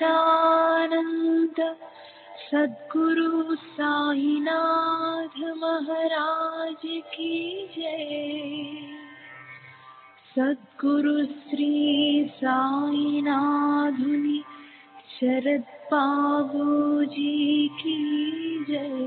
सच्चिदानंद सद्गुरु साईनाथ महाराज की जय। सद्गुरु श्री साईनाथुनि शरद बाबूजी की जय।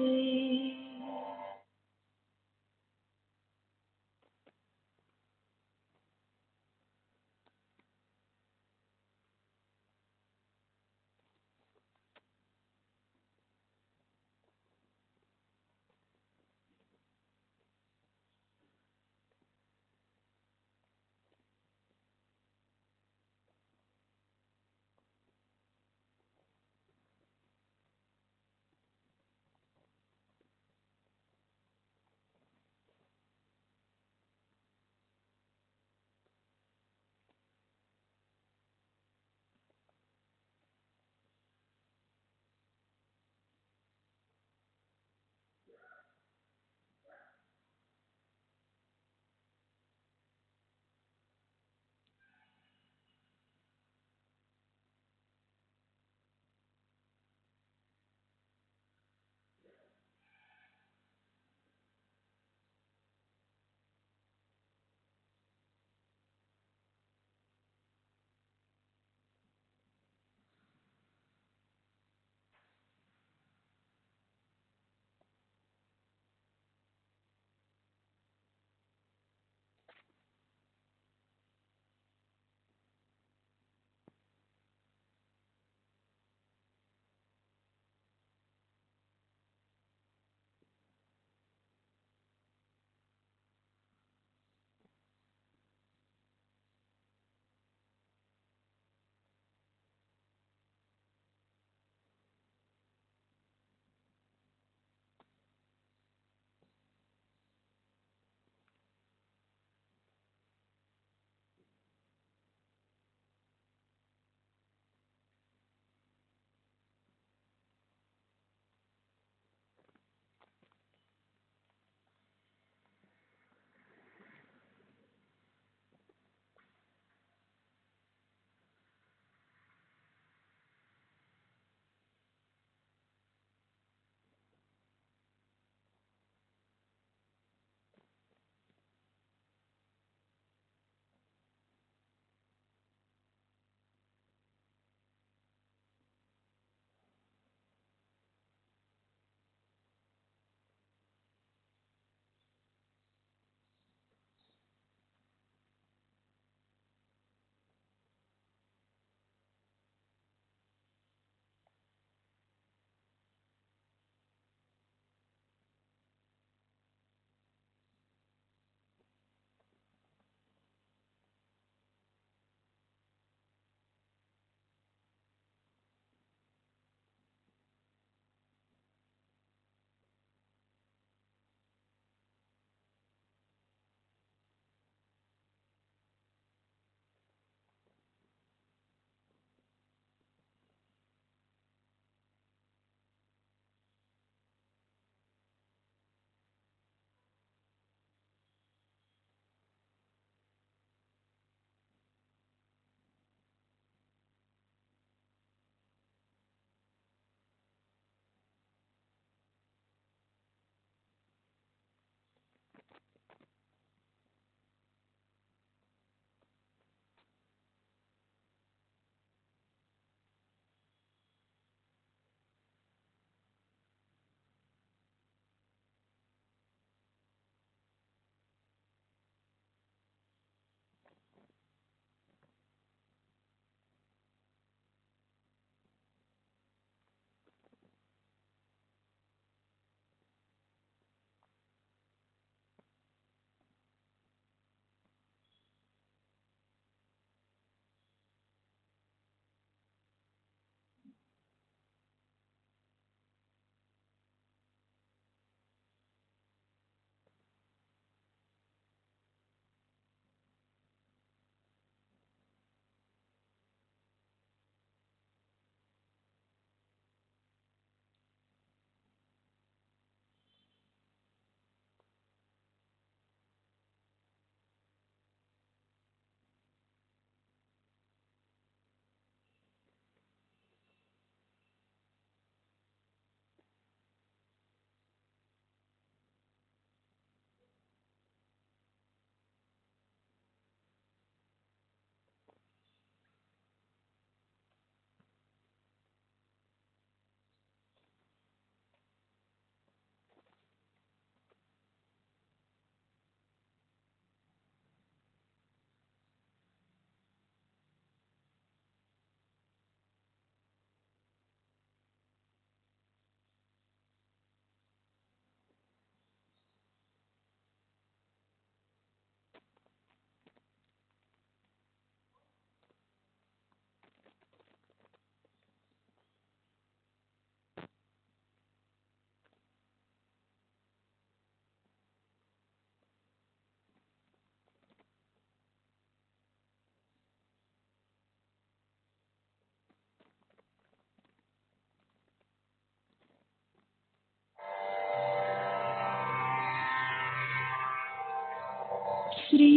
श्री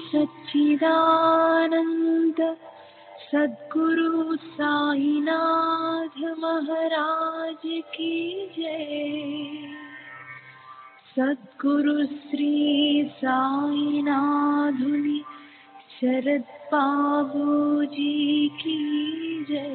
सच्चिदानंद सद्गुरु साईनाथ महाराज की जय। सद्गुरु श्री साईनाथुनि शरद बाबू जी की जय।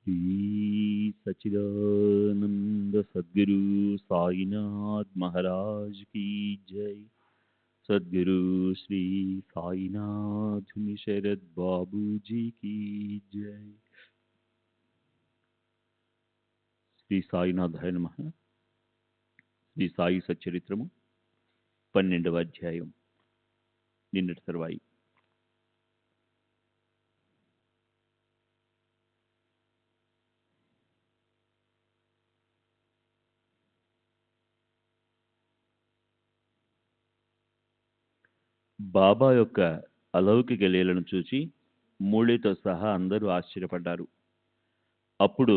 श्री सच्चिदानंद सद्गुरु साईनाथ महाराज की जय। सद्गुरु श्री साईनाथ शरद बाबू जी की जय। శ్రీ సాయినాథాయ నమః. శ్రీ సాయి సచ్చరిత్రము 12వ అధ్యాయం. నిన్నటి తర్వాయి. బాబా యొక్క అలౌకిక లీలను చూచి మూళితో సహా అందరూ ఆశ్చర్యపడ్డారు. అప్పుడు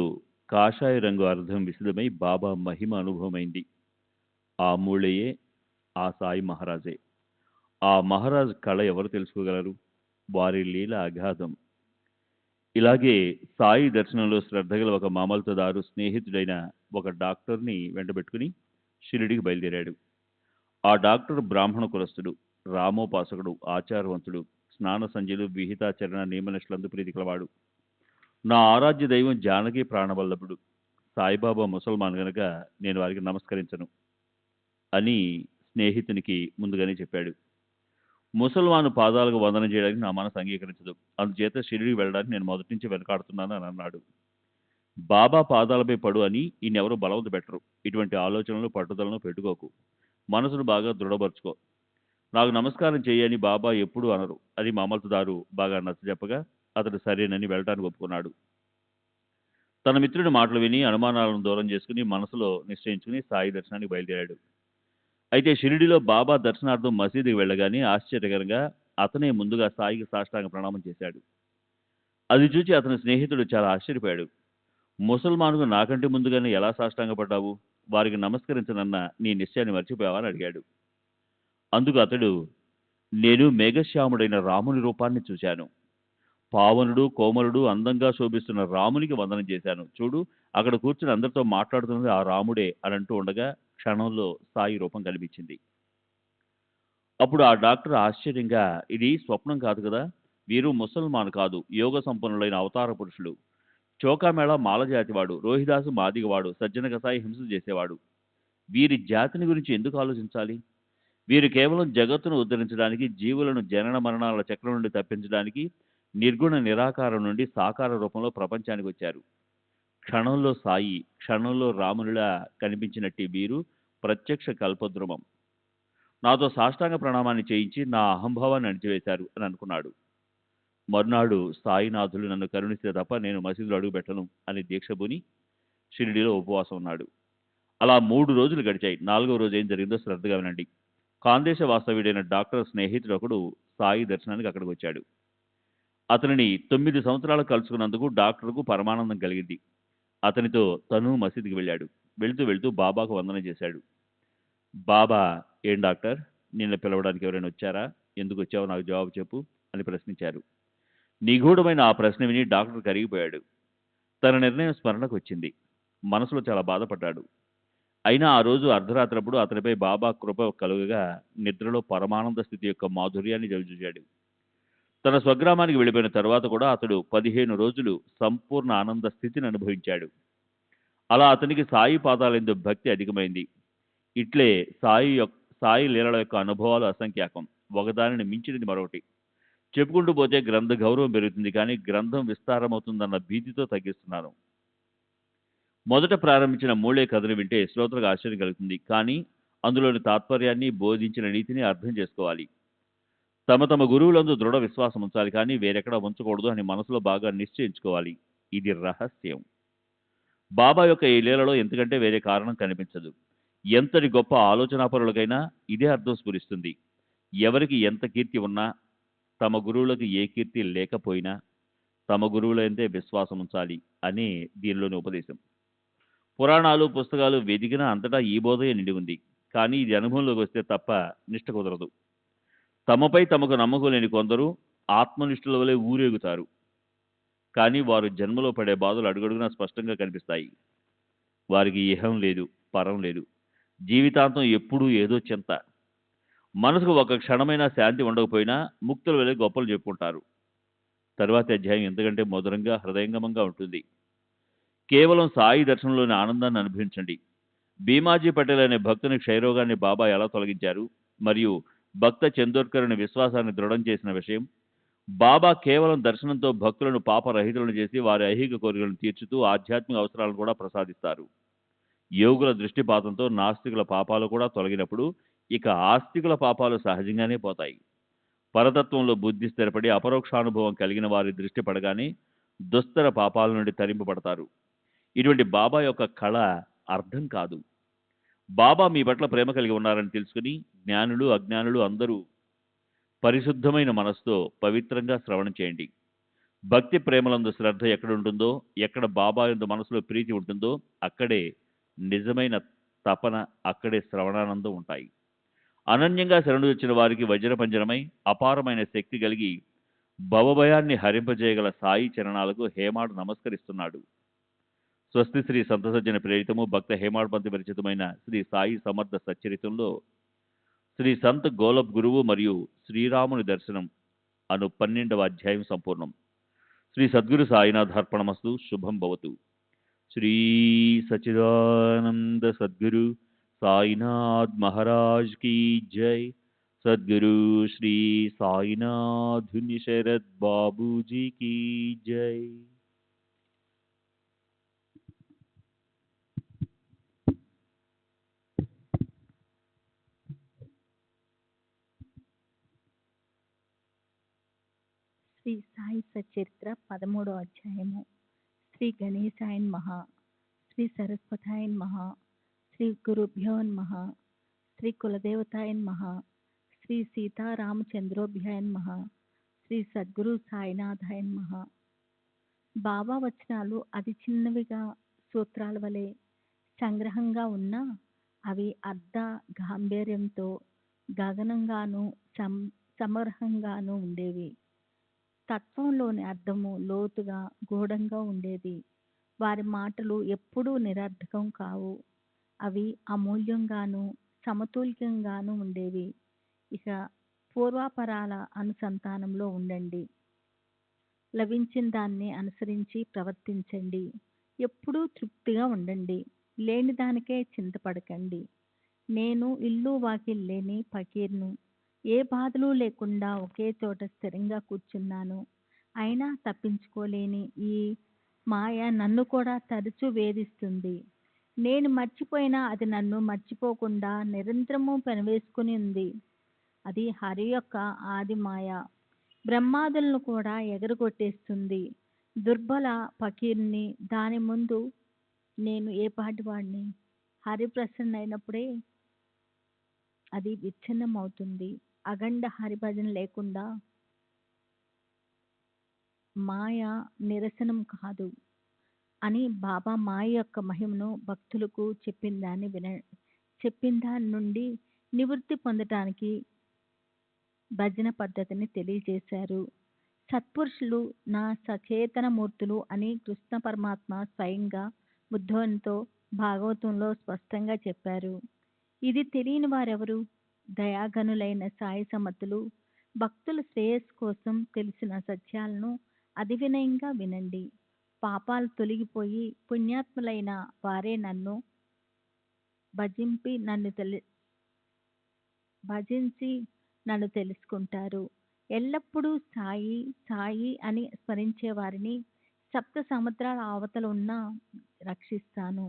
కాషాయ రంగు అర్థం విశదమై బాబా మహిమ అనుభవమైంది. ఆ మూళయే ఆ సాయి మహారాజే. ఆ మహారాజ్ కళ ఎవరు తెలుసుకోగలరు? వారి లీల అగాధం. ఇలాగే సాయి దర్శనంలో శ్రద్ధగల ఒక మామల్తదారు స్నేహితుడైన ఒక డాక్టర్ని వెంటబెట్టుకుని షిరిడికి బయలుదేరాడు. ఆ డాక్టర్ బ్రాహ్మణ కులస్తుడు, రామోపాసకుడు, ఆచారవంతుడు, స్నాన సంధ్యలు, విహితాచరణ నియమనిష్టలందు ప్రీతి కలవాడు. నా ఆరాధ్య దైవం జానకి ప్రాణవల్లభుడు, సాయిబాబా ముసల్మాన్ గనక నేను వారికి నమస్కరించను అని స్నేహితునికి ముందుగానే చెప్పాడు. ముసల్మాను పాదాలకు వందనం చేయడానికి నా మనసు అంగీకరించదు. అందుచేత షిరిడీకి వెళ్ళడానికి నేను మొదటి నుంచి వెనకాడుతున్నాను అని అన్నాడు. బాబా పాదాలపై పడు అని ఈయనెవరూ బలవంత పెట్టరు. ఇటువంటి ఆలోచనలు పట్టుదలను పెట్టుకోకు. మనసును బాగా దృఢపరుచుకో. నాకు నమస్కారం చేయని బాబా ఎప్పుడూ అనరు అని మమల్తదారు బాగా నచ్చజెప్పగా అతడు సరేనని వెళ్ళడానికి ఒప్పుకున్నాడు. తన మిత్రుడి మాటలు విని అనుమానాలను దూరం చేసుకుని మనసులో నిశ్చయించుకుని సాయి దర్శనానికి బయలుదేరాడు. అయితే షిరిడిలో బాబా దర్శనార్థం మసీదుకి వెళ్ళగానే ఆశ్చర్యకరంగా అతనే ముందుగా సాయికి సాష్టాంగ ప్రణామం చేశాడు. అది చూచి అతని స్నేహితుడు చాలా ఆశ్చర్యపోయాడు. ముసల్మానుకు నాకంటే ముందుగానే ఎలా సాష్టాంగపడ్డావు? వారికి నమస్కరించనన్న నీ నిశ్చయాన్ని మర్చిపోయావా అని అడిగాడు. అందుకు అతడు, నేను మేఘశ్యాముడైన రాముని రూపాన్ని చూశాను. పావనుడు కోమలుడు అందంగా శోభిస్తున్న రామునికి వందనం చేశాను. చూడు, అక్కడ కూర్చుని అందరితో మాట్లాడుతున్నది ఆ రాముడే అని అంటూ ఉండగా క్షణంలో సాయి రూపం కనిపించింది. అప్పుడు ఆ డాక్టర్ ఆశ్చర్యంగా, ఇది స్వప్నం కాదు కదా, వీరు ముసల్మాన్ కాదు, యోగ సంపన్నులైన అవతార పురుషులు. చోకామేళ మాలజాతివాడు, రోహిదాసు మాదిగవాడు, సజ్జన కసాయి హింస చేసేవాడు. వీరి జాతిని గురించి ఎందుకు ఆలోచించాలి? వీరు కేవలం జగత్తును ఉద్ధరించడానికి, జీవులను జనన మరణాల చక్రం నుండి తప్పించడానికి నిర్గుణ నిరాకారం నుండి సాకార రూపంలో ప్రపంచానికి వచ్చారు. క్షణంలో సాయి, క్షణంలో రామునిలా కనిపించినట్టు వీరు ప్రత్యక్ష కల్పద్రుమం. నాతో సాష్టాంగ ప్రణామాన్ని చేయించి నా అహంభావాన్ని అణిచివేశారు అని అనుకున్నాడు. మర్నాడు సాయినాథులు నన్ను కరుణిస్తే తప్ప నేను మసీదులో అడుగుపెట్టను అని దీక్షభూని షిరిడీలో ఉపవాసం ఉన్నాడు. అలా 3 రోజులు గడిచాయి. 4వ రోజు ఏం జరిగిందో శ్రద్ధగా వినండి. కాందేశ వాస్తవ్యుడైన డాక్టర్ స్నేహితుడు ఒకడు సాయి దర్శనానికి అక్కడికి వచ్చాడు. అతనిని 9 సంవత్సరాలు కలుసుకున్నందుకు డాక్టర్కు పరమానందం కలిగింది. అతనితో తను మసీదుకి వెళ్ళాడు. వెళ్తూ వెళ్తూ బాబాకు వందనం చేశాడు. బాబా, ఏం డాక్టర్, నిన్న పిలవడానికి ఎవరైనా వచ్చారా? ఎందుకు వచ్చావో నాకు జవాబు చెప్పు అని ప్రశ్నించారు. నిగూఢమైన ఆ ప్రశ్న విని డాక్టర్ కరిగిపోయాడు. తన నిర్ణయం స్మరణకు వచ్చింది. మనసులో చాలా బాధపడ్డాడు. అయినా ఆ రోజు అర్ధరాత్రప్పుడు అతనిపై బాబా కృప కలుగగా నిద్రలో పరమానంద స్థితి యొక్క మాధుర్యాన్ని జవిచూశాడు. తన స్వగ్రామానికి వెళ్ళిపోయిన తర్వాత కూడా అతడు 15 రోజులు సంపూర్ణ ఆనంద స్థితిని అనుభవించాడు. అలా అతనికి సాయి పాదాలందు భక్తి అధికమైంది. ఇట్లే సాయి లీలల యొక్క అనుభవాలు అసంఖ్యాకం. ఒకదానిని మించినది మరొకటి. చెప్పుకుంటూ పోతే గ్రంథ గౌరవం పెరుగుతుంది, కానీ గ్రంథం విస్తారమవుతుందన్న భీతితో తగ్గిస్తున్నాను. మొదట ప్రారంభించిన మూళే కథను వింటే శ్రోతలకు ఆశ్చర్యం కలుగుతుంది, కానీ అందులోని తాత్పర్యాన్ని, బోధించిన నీతిని అర్థం చేసుకోవాలి. తమ తమ గురువులందు దృఢ విశ్వాసం ఉంచాలి, కానీ వేరెక్కడా ఉంచకూడదు అని మనసులో బాగా నిశ్చయించుకోవాలి. ఇది రహస్యం. బాబా యొక్క ఈ లీలలో ఎంతకంటే వేరే కారణం కనిపించదు. ఎంతటి గొప్ప ఆలోచనాపరులకైనా ఇదే అర్థం స్ఫురిస్తుంది. ఎవరికి ఎంత కీర్తి ఉన్నా, తమ గురువులకు ఏ కీర్తి లేకపోయినా తమ గురువులందే విశ్వాసం ఉంచాలి అనే దీనిలోని ఉపదేశం. పురాణాలు, పుస్తకాలు వెదిగినా అంతటా ఈ బోధే నిండి ఉంది. కానీ ఇది అనుభవంలోకి వస్తే తప్ప నిష్ట కుదరదు. తమపై తమకు నమ్మకం లేని కొందరు ఆత్మనిష్ఠుల వలె ఊరేగుతారు. కానీ వారు జన్మలో పడే బాధలు అడుగడుగునా స్పష్టంగా కనిపిస్తాయి. వారికి ఇహం లేదు, పరం లేదు. జీవితాంతం ఎప్పుడూ ఏదో చింత. మనసుకు ఒక క్షణమైనా శాంతి ఉండకపోయినా ముక్తుల వలె గొప్పలు చెప్పుకుంటారు. తరువాతి అధ్యాయం ఎంతకంటే మధురంగా, హృదయంగమంగా ఉంటుంది. కేవలం సాయి దర్శనంలోని ఆనందాన్ని అనుభవించండి. భీమాజీ పటేల్ అనే భక్తుని క్షయరోగాన్ని బాబా ఎలా తొలగించారు, మరియు భక్త చందోర్కరుని విశ్వాసాన్ని దృఢం చేసిన విషయం. బాబా కేవలం దర్శనంతో భక్తులను పాపరహితులను చేసి వారి ఐహిక కోరికలను తీర్చుతూ ఆధ్యాత్మిక అవసరాలను కూడా ప్రసాదిస్తారు. యోగుల దృష్టిపాతంతో నాస్తికుల పాపాలు కూడా తొలగినప్పుడు ఇక ఆస్తికుల పాపాలు సహజంగానే పోతాయి. పరతత్వంలో బుద్ధి స్థిరపడి అపరోక్షానుభవం కలిగిన వారి దృష్టి పడగానే దుస్తర పాపాల నుండి తరింపబడతారు. ఇటువంటి బాబా యొక్క కళ అర్థం కాదు. బాబా మీ పట్ల ప్రేమ కలిగి ఉన్నారని తెలుసుకుని జ్ఞానులు, అజ్ఞానులు అందరూ పరిశుద్ధమైన మనసుతో పవిత్రంగా శ్రవణం చేయండి. భక్తి ప్రేమలందు శ్రద్ధ ఎక్కడుంటుందో, ఎక్కడ బాబా యందు మనసులో ప్రీతి ఉంటుందో అక్కడే నిజమైన తపన, అక్కడే శ్రవణానందం ఉంటాయి. అనన్యంగా శరణు వచ్చిన వారికి వజ్రపంజరమై అపారమైన శక్తి కలిగి భవభయాన్ని హరింపజేయగల సాయి చరణాలకు హేమాడు నమస్కరిస్తున్నాడు. స్వస్తి శ్రీ సంతసజ్జన ప్రేరితము భక్త హేమాడ్ పంతి పరిచితమైన శ్రీ సాయి సమర్థ సచ్చరితంలో శ్రీ సంత్ గోలబ్ గురువు మరియు శ్రీరాముని దర్శనం అను 12వ అధ్యాయం సంపూర్ణం. శ్రీ సద్గురు సాయినాథార్పణమస్తు. శుభం భవతు. శ్రీ సచిదానంద సద్గురు సాయినాథ్ మహారాజ్ కీ జై. सद्गुरु श्री साईनाथ शरद बाबू जी की जय। శ్రీ సాయి సచరిత్ర 13వ అధ్యాయము. శ్రీ గణేశాయ నమః, శ్రీ సరస్వతాయ నమః, శ్రీ గురుభ్యో నమః, శ్రీ కులదేవతాయ నమః, శ్రీ సీతారామచంద్రోభ్యాయ నమః, శ్రీ సద్గురు సాయినాథాయ నమః. బాబా వచనాలు అతి చిన్నవిగా సూత్రాల వలె సంగ్రహంగా ఉన్నా అవి అర్ధ గాంభీర్యంతో గగనంగాను సమగ్రంగాను ఉండేవి. తత్వంలోని అర్థము లోతుగా గూఢంగా ఉండేది. వారి మాటలు ఎప్పుడూ నిరర్థకం కావు. అవి అమూల్యంగాను సమతుల్యంగాను ఉండేవి. ఇక పూర్వాపరాల అనుసంధానంలో ఉండండి. లభించిన దాన్ని అనుసరించి ప్రవర్తించండి. ఎప్పుడూ తృప్తిగా ఉండండి. లేని దానికే చింతపడకండి. నేను ఇల్లు వాకిలి లేని ఫకీర్ను. ఏ బాధలు లేకుండా ఒకే చోట స్థిరంగా కూర్చున్నాను. అయినా తప్పించుకోలేని ఈ మాయ నన్ను కూడా తరచూ వేధిస్తుంది. నేను మర్చిపోయినా అది నన్ను మర్చిపోకుండా నిరంతరము పెనవేసుకుని ఉంది. అది హరి యొక్క ఆది మాయ. బ్రహ్మాదులను కూడా ఎగరగొట్టేస్తుంది. దుర్బల ఫకీర్ని. దాని ముందు నేను ఏ పాటివాడిని? హరి ప్రసన్నైనప్పుడే అది విచ్ఛిన్నమవుతుంది. అఖండ హరిభజన లేకుండా మాయ నిరసనం కాదు అని బాబా మాయ యొక్క మహిమను భక్తులకు చెప్పిన దాని నుండి నివృత్తి పొందటానికి భజన పద్ధతిని తెలియజేశారు. సత్పురుషులు నా సచేతన మూర్తులు అని కృష్ణ పరమాత్మ స్వయంగా ఉద్ధవనితో భాగవతంలో స్పష్టంగా చెప్పారు. ఇది తెలియని వారెవరు? దయాగనులైన సాయి సమర్థులు భక్తుల శ్రేయస్సు కోసం తెలిసిన సత్యాలను అతి వినయంగా వినండి. పాపాలు తొలగిపోయి పుణ్యాత్ములైన వారే నన్ను భజించి నన్ను తెలుసుకుంటారు. ఎల్లప్పుడూ సాయి సాయి అని స్మరించే వారిని సప్త సముద్రాల అవతల ఉన్న రక్షిస్తాను.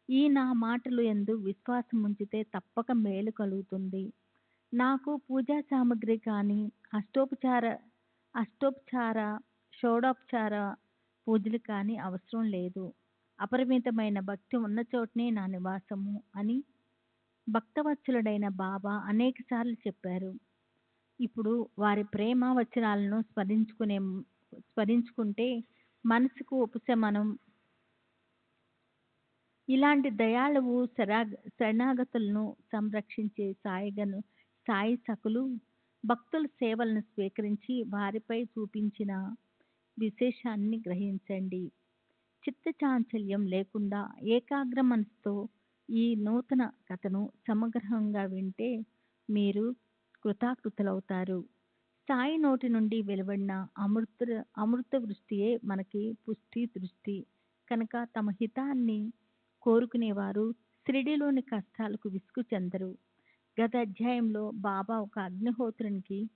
ఈ నా మాటలు యందు విశ్వాసం ఉంచితే తప్పక మేలు కలుగుతుంది. నాకు పూజా సామగ్రి కానీ అష్టోపచార షోడోపచార పూజలు కానీ అవసరం లేదు. అపరిమితమైన భక్తి ఉన్న చోటనే నా నివాసము అని భక్తవత్సలుడైన బాబా అనేకసార్లు చెప్పారు. ఇప్పుడు వారి ప్రేమ వచనాలను స్మరించుకుంటే మనసుకు ఉపశమనం. ఇలాంటి దయాళువు శరణాగతులను సంరక్షించే సాయి సకులు భక్తుల సేవలను స్వీకరించి వారిపై చూపించిన విశేషాన్ని గ్రహించండి. చిత్తచాంచల్యం లేకుండా ఏకాగ్ర మనసుతో ఈ నూతన కథను సమగ్రంగా వింటే మీరు కృతాకృతులవుతారు. సాయి నోటి నుండి వెలువడిన అమృత వృష్టియే మనకి పుష్టి దృష్టి కనుక తమ హితాన్ని కోరుకునేవారు షిరిడీలోని కష్టాలకు విసుగు చెందరు. గత అధ్యాయంలో బాబా ఒక అగ్నిహోత్రునికి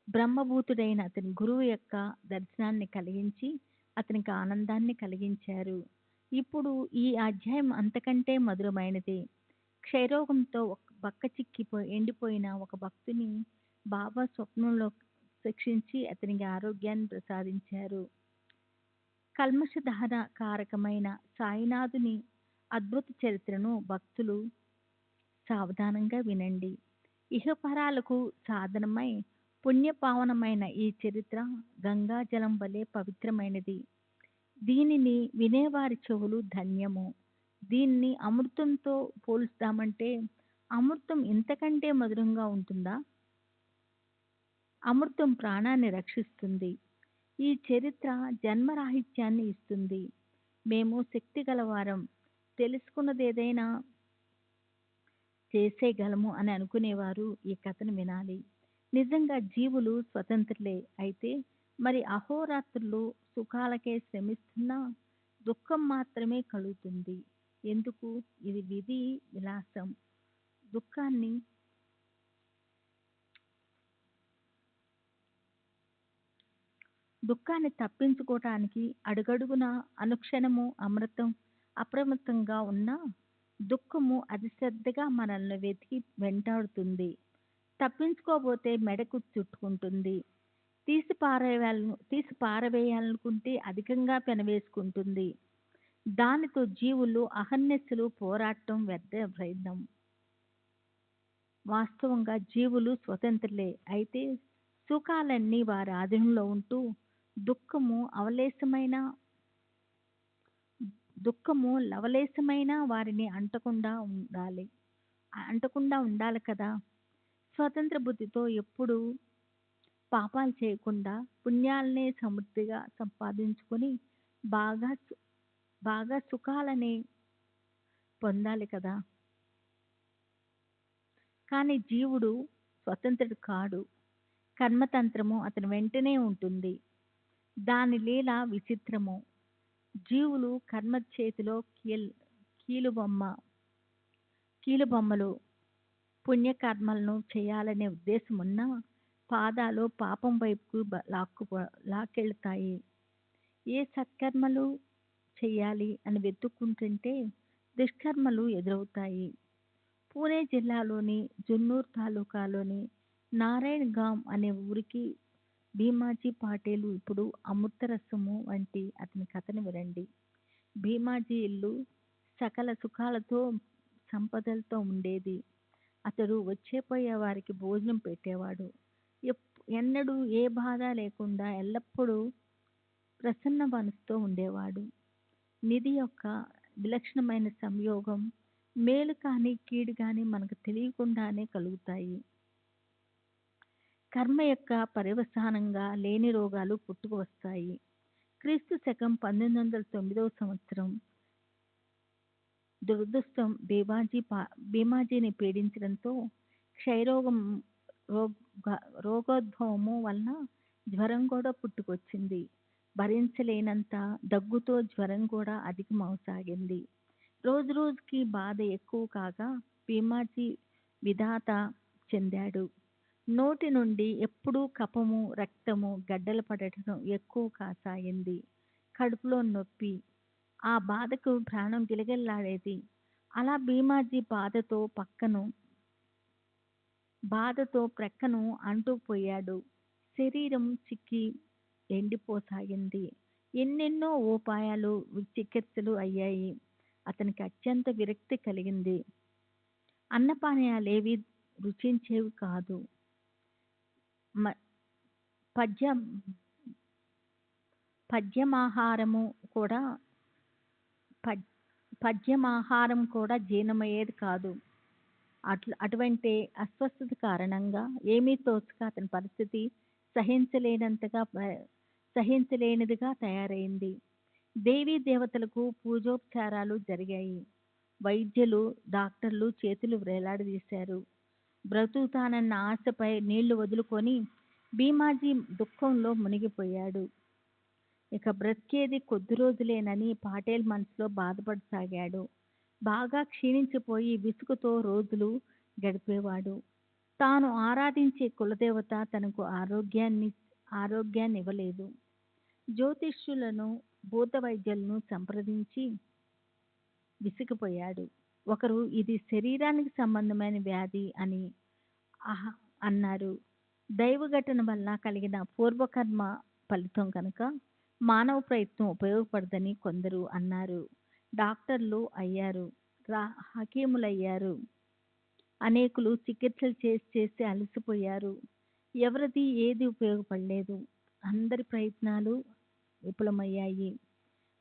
బ్రహ్మభూతుడైన అతని గురువు యొక్క దర్శనాన్ని కలిగించి అతనికి ఆనందాన్ని కలిగించారు. ఇప్పుడు ఈ అధ్యాయం అంతకంటే మధురమైనది. క్షయరోగంతో ఎండిపోయిన ఒక భక్తుని బాబా స్వప్నంలో శిక్షించి అతనికి ఆరోగ్యాన్ని ప్రసాదించారు. కల్మషదహన కారకమైన సాయినాథుని అద్భుత చరిత్రను భక్తులు సావధానంగా వినండి. ఇహపరాలకు సాధనమై పుణ్యపావనమైన ఈ చరిత్ర గంగాజలం వలె పవిత్రమైనది. దీనిని వినేవారి చెవులు ధన్యము. దీన్ని అమృతంతో పోల్చుదామంటే అమృతం ఇంతకంటే మధురంగా ఉంటుందా? అమృతం ప్రాణాన్ని రక్షిస్తుంది. ఈ చరిత్ర జన్మరాహిత్యాన్ని ఇస్తుంది. మేము శక్తి గలవారం, తెలుసుకున్నదేదైనా చేసేయగలము అని అనుకునేవారు ఈ కథను వినాలి. నిజంగా జీవులు స్వతంత్రులే అయితే మరి అహోరాత్రులు సుఖాలకే శ్రమిస్తున్నా దుఃఖం మాత్రమే కలుగుతుంది. ఎందుకు? ఇది విధి విలాసం. దుఃఖాన్ని దుఃఖాన్ని తప్పించుకోవటానికి అడుగడుగున అనుక్షణము అప్రమత్తంగా ఉన్న దుఃఖము అతి శ్రద్ధగా మనల్ని వెతికి వెంటాడుతుంది. తప్పించుకోబోతే మెడకు చుట్టుకుంటుంది. తీసి పారవేయాలనుకుంటే అధికంగా పెనవేసుకుంటుంది. దానితో జీవులు అహర్నిశలు పోరాటం వ్యర్థ ప్రయత్నం. వాస్తవంగా జీవులు స్వతంత్రులే. అయితే సుఖాలన్నీ వారి ఆధీనంలో ఉంటూ దుఃఖము లవలేశమైన వారిని అంటకుండా ఉండాలి కదా. స్వతంత్ర బుద్ధితో ఎప్పుడూ పాపాలు చేయకుండా పుణ్యాలనే సమృద్ధిగా సంపాదించుకొని బాగా సుఖాలని పొందాలి కదా. కానీ జీవుడు స్వతంత్రుడు కాడు. కర్మతంత్రము అతని వెంటనే ఉంటుంది. దాని లీల విచిత్రము. జీవులు కర్మ చేతిలో కీలుబొమ్మలు. పుణ్యకర్మలను చేయాలనే ఉద్దేశమున్నా పాదాలు పాపం వైపుకు లాక్కెళ్తాయి. ఏ సత్కర్మలు చెయ్యాలి అని వెతుక్కుంటుంటే దుష్కర్మలు ఎదురవుతాయి. పూణే జిల్లాలోని జున్నూర్ తాలూకాలోని నారాయణగాం అనే ఊరికి భీమాజీ పాటేలు ఇప్పుడు అమృతరసము వంటి అతని కథను వినండి. భీమాజీ ఇల్లు సకల సుఖాలతో సంపదలతో ఉండేది. అతడు వచ్చేపోయే వారికి భోజనం పెట్టేవాడు. ఎన్నడూ ఏ బాధ లేకుండా ఎల్లప్పుడూ ప్రసన్న మనసుతో ఉండేవాడు. నిధి యొక్క విలక్షణమైన సంయోగం మేలు కానీ కీడు కానీ మనకు తెలియకుండానే కలుగుతాయి. కర్మ యొక్క పర్యవసానంగా లేని రోగాలు పుట్టుకు వస్తాయి. క్రీస్తు శకం 1909వ సంవత్సరం దురదృష్టం భీమాజీని పీడించడంతో రోగోద్భవము వలన జ్వరం కూడా పుట్టుకొచ్చింది. భరించలేనంత దగ్గుతో జ్వరం కూడా అధికమవసాగింది. రోజు రోజుకి బాధ ఎక్కువ కాగా భీమాజీ విధాత చెందాడు. నోటి నుండి ఎప్పుడూ కఫము, రక్తము గడ్డలు పడటం ఎక్కువ కాసాగింది. కడుపులో నొప్పి. ఆ బాధకు ప్రాణం గిలగిల్లాడేది. అలా భీమాజీ బాధతో ప్రక్కను అంటుకుపోయాడు. శరీరం చిక్కి ఎండిపోసాగింది. ఎన్నెన్నో ఉపాయాలు, చికిత్సలు అయ్యాయి. అతనికి అత్యంత విరక్తి కలిగింది. అన్నపానీయాలేవి రుచించేవి కాదు. పద్యమాహారం కూడా జీర్ణమయ్యేది కాదు. అటువంటి అస్వస్థత కారణంగా ఏమీ తోచక అతని పరిస్థితి సహించలేనిదిగా తయారైంది. దేవీ దేవతలకు పూజోపచారాలు జరిగాయి. వైద్యులు, డాక్టర్లు చేతులు వేలాడదీశారు. బ్రతుకుతానన్న ఆశపై నీళ్లు వదులుకొని భీమాజీ దుఃఖంలో మునిగిపోయాడు. ఇక బ్రతికేది కొద్ది రోజులేనని పాటేల్ మనసులో బాధపడసాగాడు. బాగా క్షీణించిపోయి విసుగుతో రోజులు గడిపేవాడు. తాను ఆరాధించే కులదేవత తనకు ఆరోగ్యాన్ని ఇవ్వలేదు. జ్యోతిష్యులను, భూత వైద్యులను సంప్రదించి విసిగిపోయాడు. ఒకరు ఇది శరీరానికి సంబంధమైన వ్యాధి అని అన్నారు. దైవఘటన వల్ల కలిగిన పూర్వకర్మ ఫలితం కనుక మానవ ప్రయత్నం ఉపయోగపడదని కొందరు అన్నారు. డాక్టర్లు అయ్యారు, హకీములయ్యారు. అనేకులు చికిత్సలు చేసి అలసిపోయారు. ఎవరిది ఏది ఉపయోగపడలేదు. అందరి ప్రయత్నాలు విఫలమయ్యాయి.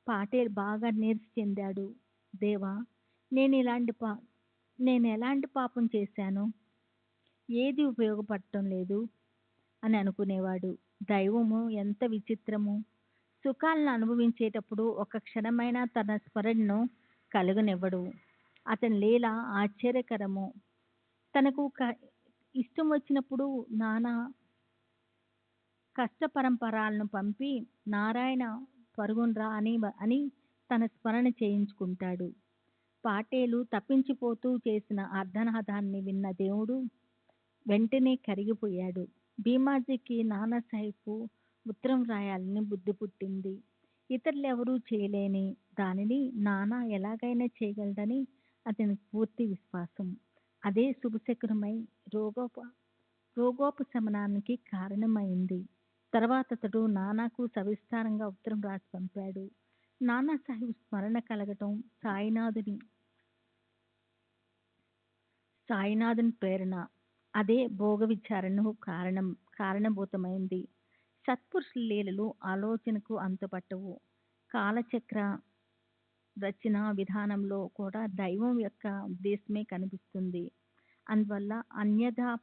పాటేల్ బాగా నీరస చెందాడు. దేవా, నేను ఎలాంటి పాపం చేశాను? ఏది ఉపయోగపడటం లేదు అని అనుకునేవాడు. దైవము ఎంత విచిత్రము! సుఖాలను అనుభవించేటప్పుడు ఒక క్షణమైనా తన స్మరణను కలుగనివ్వడు. అతని లీల ఆశ్చర్యకరము. తనకు ఇష్టం వచ్చినప్పుడు నానా కష్ట పరంపరాలను పంపి నారాయణ పరుగునరా అని తన స్మరణ చేయించుకుంటాడు. పాటేలు తప్పించిపోతూ చేసిన అర్ధనాదాన్ని విన్న దేవుడు వెంటనే కరిగిపోయాడు. భీమాజీకి నానాసాహెబ్ ఉత్తరం రాయాలని బుద్ధి పుట్టింది. ఇతరులెవరూ చేయలేని దానిని నాన్న ఎలాగైనా చేయగలడని అతనికి పూర్తి విశ్వాసం. అదే శుభశకునమై రోగోపశమనానికి కారణమైంది. తర్వాత అతడు నానాకు సవిస్తారంగా ఉత్తరం రాసి పంపాడు. నానా సాహెబ్ స్మరణ కలగటం సాయినాథుని ప్రేరణ. అదే భోగ విచారణకు కారణభూతమైంది. సత్పురుషుల లీలలు ఆలోచనకు అంతుపట్టవు. కాలచక్ర రచన విధానంలో కూడా దైవం యొక్క ఉద్దేశమే కనిపిస్తుంది. అందువల్ల అన్యథా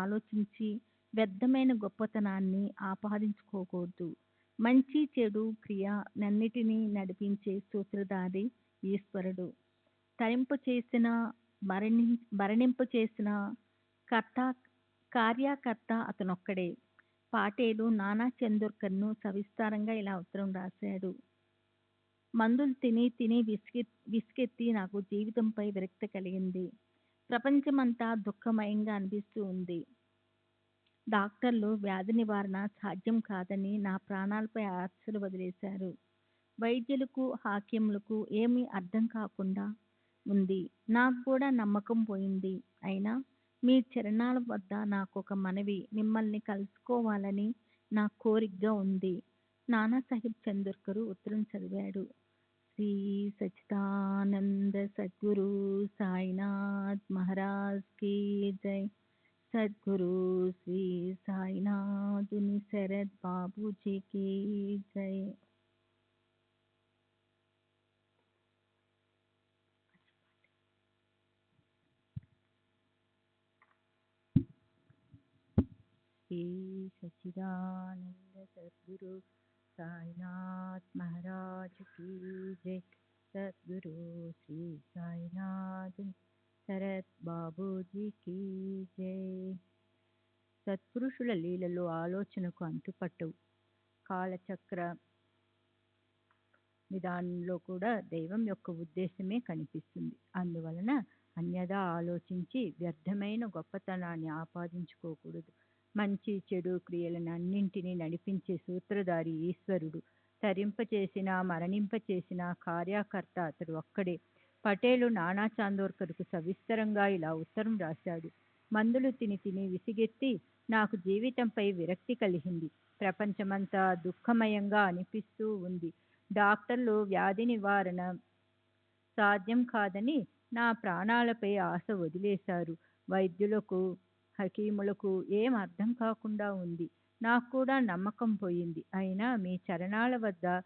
ఆలోచించి వ్యర్థమైన గొప్పతనాన్ని ఆపాదించుకోకూడదు. మంచి చెడు క్రియ నన్నిటినీ నడిపించే సూత్రధారి ఈశ్వరుడు. మరణింపచేసిన కార్యకర్త అతనొక్కడే. పాటేలు నానా చందోర్కర్ను సవిస్తారంగా ఇలా ఉత్తరం రాశాడు. మందులు తిని తిని విసుగెత్తి నాకు జీవితంపై విరక్తి కలిగింది. ప్రపంచమంతా దుఃఖమయంగా అనిపిస్తూ ఉంది. డాక్టర్లు వ్యాధి నివారణ సాధ్యం కాదని నా ప్రాణాలపై ఆశలు వదిలేశారు. వైద్యులకు హాక్యములకు ఏమీ అర్థం కాకుండా ఉంది. నాకు కూడా నమ్మకం పోయింది. అయినా మీ చరణాల వద్ద నాకొక మనవి. మిమ్మల్ని కలుసుకోవాలని నా కోరికగా ఉంది. నానాసాహెబ్ చందోర్కర్ ఉత్తరం చదివాడు. శ్రీ సచ్చిదానంద సద్గురు సాయినాథ్ మహారాజ్ కీ జై. సద్గురు శ్రీ సాయినాథుని శరత్ బాబూజీ కీ జై. శ్రీ సచ్చిదానంద సద్గురు సాయినాథ్ మహారాజ్ కీ జై. సద్గురు శ్రీ సాయినాథ్ శరత్ బాబూజీ కీ జై. సత్పురుషుల లీలలు ఆలోచనకు అంతుపట్టవు. కాలచక్ర విధానంలో కూడా దైవం యొక్క ఉద్దేశమే కనిపిస్తుంది. అందువలన అన్యదా ఆలోచించి వ్యర్థమైన గొప్పతనాన్ని ఆపాదించుకోకూడదు. మంచి చెడు క్రియలను అన్నింటినీ నడిపించే సూత్రధారి ఈశ్వరుడు. తరింపచేసిన మరణింపచేసిన కార్యకర్త అతడు ఒక్కడే. పటేలు నానా చాందోర్కర్కు సవిస్తరంగా ఇలా ఉత్తరం రాశాడు. మందులు తిని తిని విసిగెత్తి నాకు జీవితంపై విరక్తి కలిగింది. ప్రపంచమంతా దుఃఖమయంగా అనిపిస్తూ ఉంది. డాక్టర్లు వ్యాధి నివారణ సాధ్యం కాదని నా ప్రాణాలపై ఆశ వదిలేశారు. వైద్యులకు హకీములకు ఏం అర్థం కాకుండా ఉంది. నాకు కూడా నమ్మకం పోయింది. అయినా మీ చరణాల వద్ద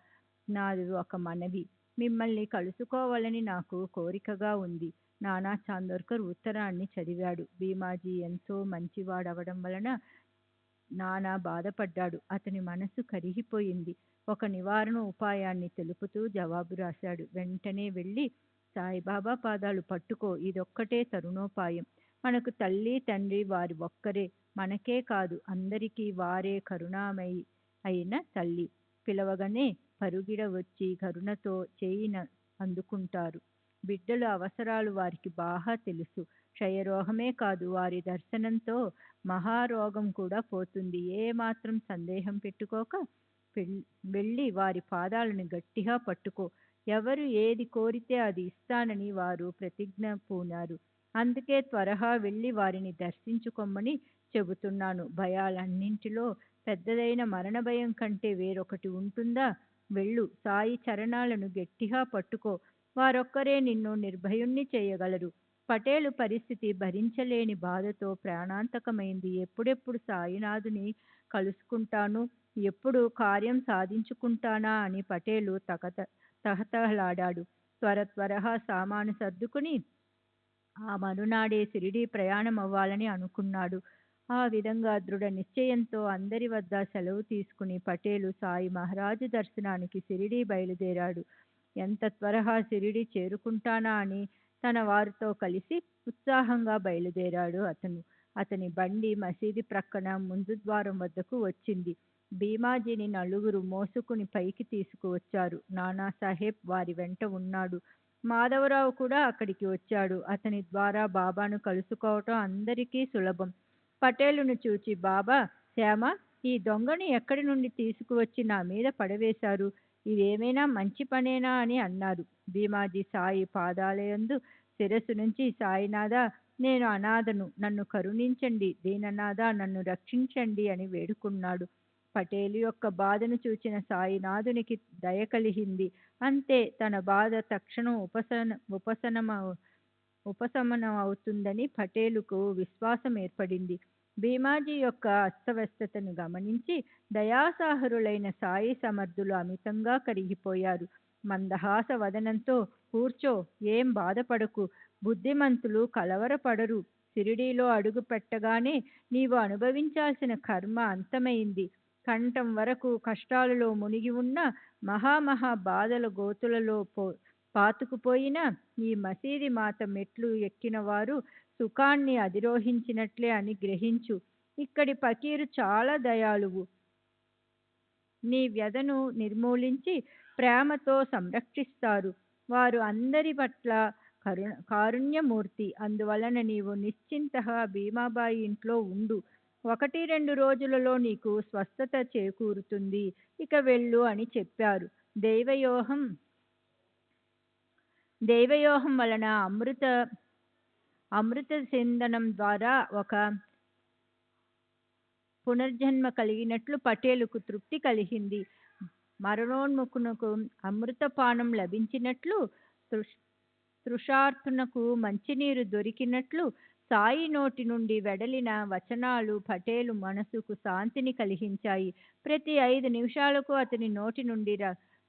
నాది ఒక మనవి. మిమ్మల్ని కలుసుకోవాలని నాకు కోరికగా ఉంది. నానా చాందోర్కర్ ఉత్తరాన్ని చదివాడు. భీమాజీ ఎంతో మంచివాడవడం వలన నానా బాధపడ్డాడు. అతని మనసు కరిగిపోయింది. ఒక నివారణ ఉపాయాన్ని తెలుపుతూ జవాబు రాశాడు. వెంటనే వెళ్ళి సాయిబాబా పాదాలు పట్టుకో. ఇదొక్కటే తరుణోపాయం. మనకు తల్లి తండ్రి వారి ఒక్కరే. మనకే కాదు అందరికీ వారే కరుణామయి అయిన తల్లి. పిలవగానే పరుగిడ వచ్చి కరుణతో చేయిన అందుకుంటారు. బిడ్డల అవసరాలు వారికి బాగా తెలుసు. క్షయరోగమే కాదు వారి దర్శనంతో మహారోగం కూడా పోతుంది. ఏ మాత్రం సందేహం పెట్టుకోక వెళ్ళి వారి పాదాలను గట్టిగా పట్టుకో. ఎవరు ఏది కోరితే అది ఇస్తానని వారు ప్రతిజ్ఞ పూనారు. అందుకే త్వరగా వెళ్ళి వారిని దర్శించుకోమని చెబుతున్నాను. భయాలన్నింటిలో పెద్దదైన మరణ భయం కంటే వేరొకటి ఉంటుందా? వెళ్ళు, సాయి చరణాలను గట్టిగా పట్టుకో. వారొక్కరే నిన్ను నిర్భయుణ్ణి చేయగలరు. పటేలు పరిస్థితి భరించలేని బాధతో ప్రాణాంతకమైంది. ఎప్పుడెప్పుడు సాయినాథుని కలుసుకుంటాను, ఎప్పుడు కార్యం సాధించుకుంటానా అని పటేలు తహతహలాడాడు. త్వరగా సామాను సర్దుకుని ఆ మరునాడే షిరిడీ ప్రయాణం అవ్వాలని అనుకున్నాడు. ఆ విధంగా దృఢ నిశ్చయంతో అందరి వద్ద సెలవు తీసుకుని పటేలు సాయి మహారాజు దర్శనానికి షిరిడీ బయలుదేరాడు. ఎంత త్వరగా షిరిడీ చేరుకుంటానా అని తన వారితో కలిసి ఉత్సాహంగా బయలుదేరాడు అతని బండి మసీదు ప్రక్కన ముందు ద్వారం వద్దకు వచ్చింది. భీమాజీని నలుగురు మోసుకుని పైకి తీసుకువచ్చారు. నానాసాహెబ్ వారి వెంట ఉన్నాడు. మాధవరావు కూడా అక్కడికి వచ్చాడు. అతని ద్వారా బాబాను కలుసుకోవటం అందరికీ సులభం. పటేలును చూచి, బాబా శ్యామ, ఈ దొంగను ఎక్కడి నుండి తీసుకువచ్చి నా మీద పడవేశారు? ఇదేమైనా మంచి పనేనా అని అన్నారు. భీమాజీ సాయి పాదాలయందు శిరస్సు నుంచి, సాయినాథ, నేను అనాథను, నన్ను కరుణించండి, దీననాథ నన్ను రక్షించండి అని వేడుకున్నాడు. పటేలు యొక్క బాధను చూచిన సాయినాథునికి దయ కలిగింది. అంతే, తన బాధ తక్షణం ఉపశమనం అవుతుందని పటేలుకు విశ్వాసం ఏర్పడింది. భీమాజీ యొక్క అస్తవ్యస్తతను గమనించి దయాసాహరులైన సాయి సమర్థులు అమితంగా కరిగిపోయారు. మందహాస వదనంతో, కూర్చో, ఏం బాధపడకు, బుద్ధిమంతులు కలవరపడరు. షిరిడీలో అడుగు పెట్టగానే నీవు అనుభవించాల్సిన కర్మ అంతమైంది. కంఠం వరకు కష్టాలలో మునిగి ఉన్న, మహామహా బాధల గోతులలో పాతుకుపోయిన ఈ మసీది మాత మెట్లు ఎక్కిన వారు సుఖాన్ని అధిరోహించినట్లే అని గ్రహించు. ఇక్కడి ఫకీరు చాలా దయాళువు. నీ వ్యధను నిర్మూలించి ప్రేమతో సంరక్షిస్తారు. వారు అందరి పట్ల కారుణ్యమూర్తి. అందువలన నీవు నిశ్చింతగా భీమాబాయి ఇంట్లో ఉండు. 1-2 రోజులలో నీకు స్వస్థత చేకూరుతుంది. ఇక వెళ్ళు అని చెప్పారు. దైవయోహం వలన అమృత సిందనం ద్వారా ఒక పునర్జన్మ కలిగినట్లు పటేలుకు తృప్తి కలిగింది. మరణోన్ముఖునకు అమృతపానం లభించినట్లు, తృషార్తునకు మంచినీరు దొరికినట్లు సాయి నోటి నుండి వెడలిన వచనాలు పటేలు మనసుకు శాంతిని కలిగించాయి. ప్రతి 5 నిమిషాలకు అతని నోటి నుండి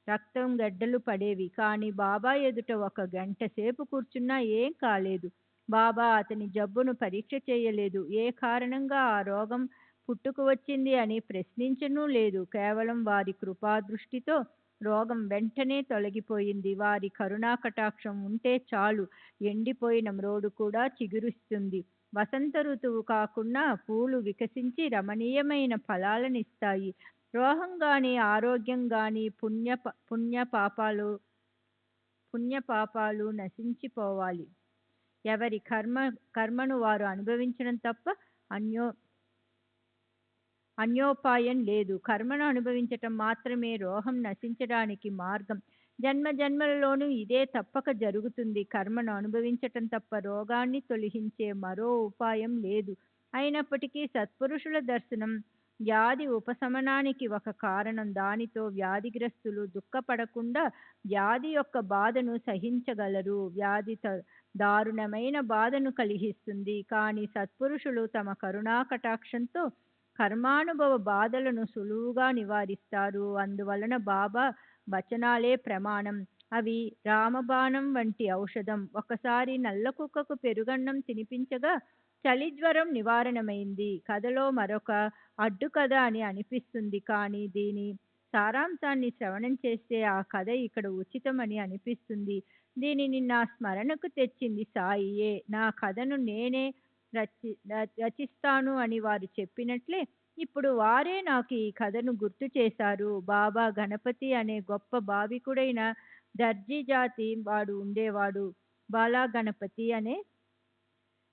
రక్తం గడ్డలు పడేవి. కానీ బాబా ఎదుట 1 గంట సేపు కూర్చున్నా ఏం కాలేదు. బాబా అతని జబ్బును పరీక్ష చేయలేదు. ఏ కారణంగా ఆ రోగం పుట్టుకు వచ్చింది అని ప్రశ్నించనూ లేదు. కేవలం వారి కృపాదృష్టితో రోగం వెంటనే తొలగిపోయింది. వారి కరుణా కటాక్షం ఉంటే చాలు, ఎండిపోయిన మ్రోడు కూడా చిగురిస్తుంది. వసంత ఋతువు కాకుండా పూలు వికసించి రమణీయమైన ఫలాలనిస్తాయి. రోగం గాని ఆరోగ్యం గాని పుణ్యపాపాలు నశించిపోవాలి. ఎవరి కర్మను వారు అనుభవించడం తప్ప అన్యోపాయం లేదు. కర్మను అనుభవించటం మాత్రమే రోగం నశించడానికి మార్గం. జన్మ జన్మలలోనూ ఇదే తప్పక జరుగుతుంది. కర్మను అనుభవించటం తప్ప రోగాన్ని తొలగించే మరో ఉపాయం లేదు. అయినప్పటికీ సత్పురుషుల దర్శనం వ్యాధి ఉపశమనానికి ఒక కారణం. దానితో వ్యాధిగ్రస్తులు దుఃఖపడకుండా వ్యాధి యొక్క బాధను సహించగలరు. వ్యాధి దారుణమైన బాధను కలిగిస్తుంది. కానీ సత్పురుషులు తమ కరుణా కటాక్షంతో కర్మానుభవ బాధలను సులువుగా నివారిస్తారు. అందువలన బాబా వచనాలే ప్రమాణం. అవి రామబాణం వంటి ఔషధం. ఒకసారి నల్ల కుక్కకు పెరుగన్నం తినిపించగా చలిజ్వరం నివారణమైంది. కథలో మరొక అడ్డు కథ అని అనిపిస్తుంది. కానీ దీని సారాంశాన్ని శ్రవణం చేస్తే ఆ కథ ఇక్కడ ఉచితమని అనిపిస్తుంది. దీనిని నా స్మరణకు తెచ్చింది సాయియే. నా కథను నేనే రచిస్తాను అని వారు చెప్పినట్లే ఇప్పుడు వారే నాకు ఈ కథను గుర్తు చేశారు. బాబా గణపతి అనే గొప్ప భావికుడైన దర్జీ జాతి వాడు ఉండేవాడు. బాలా గణపతి అనే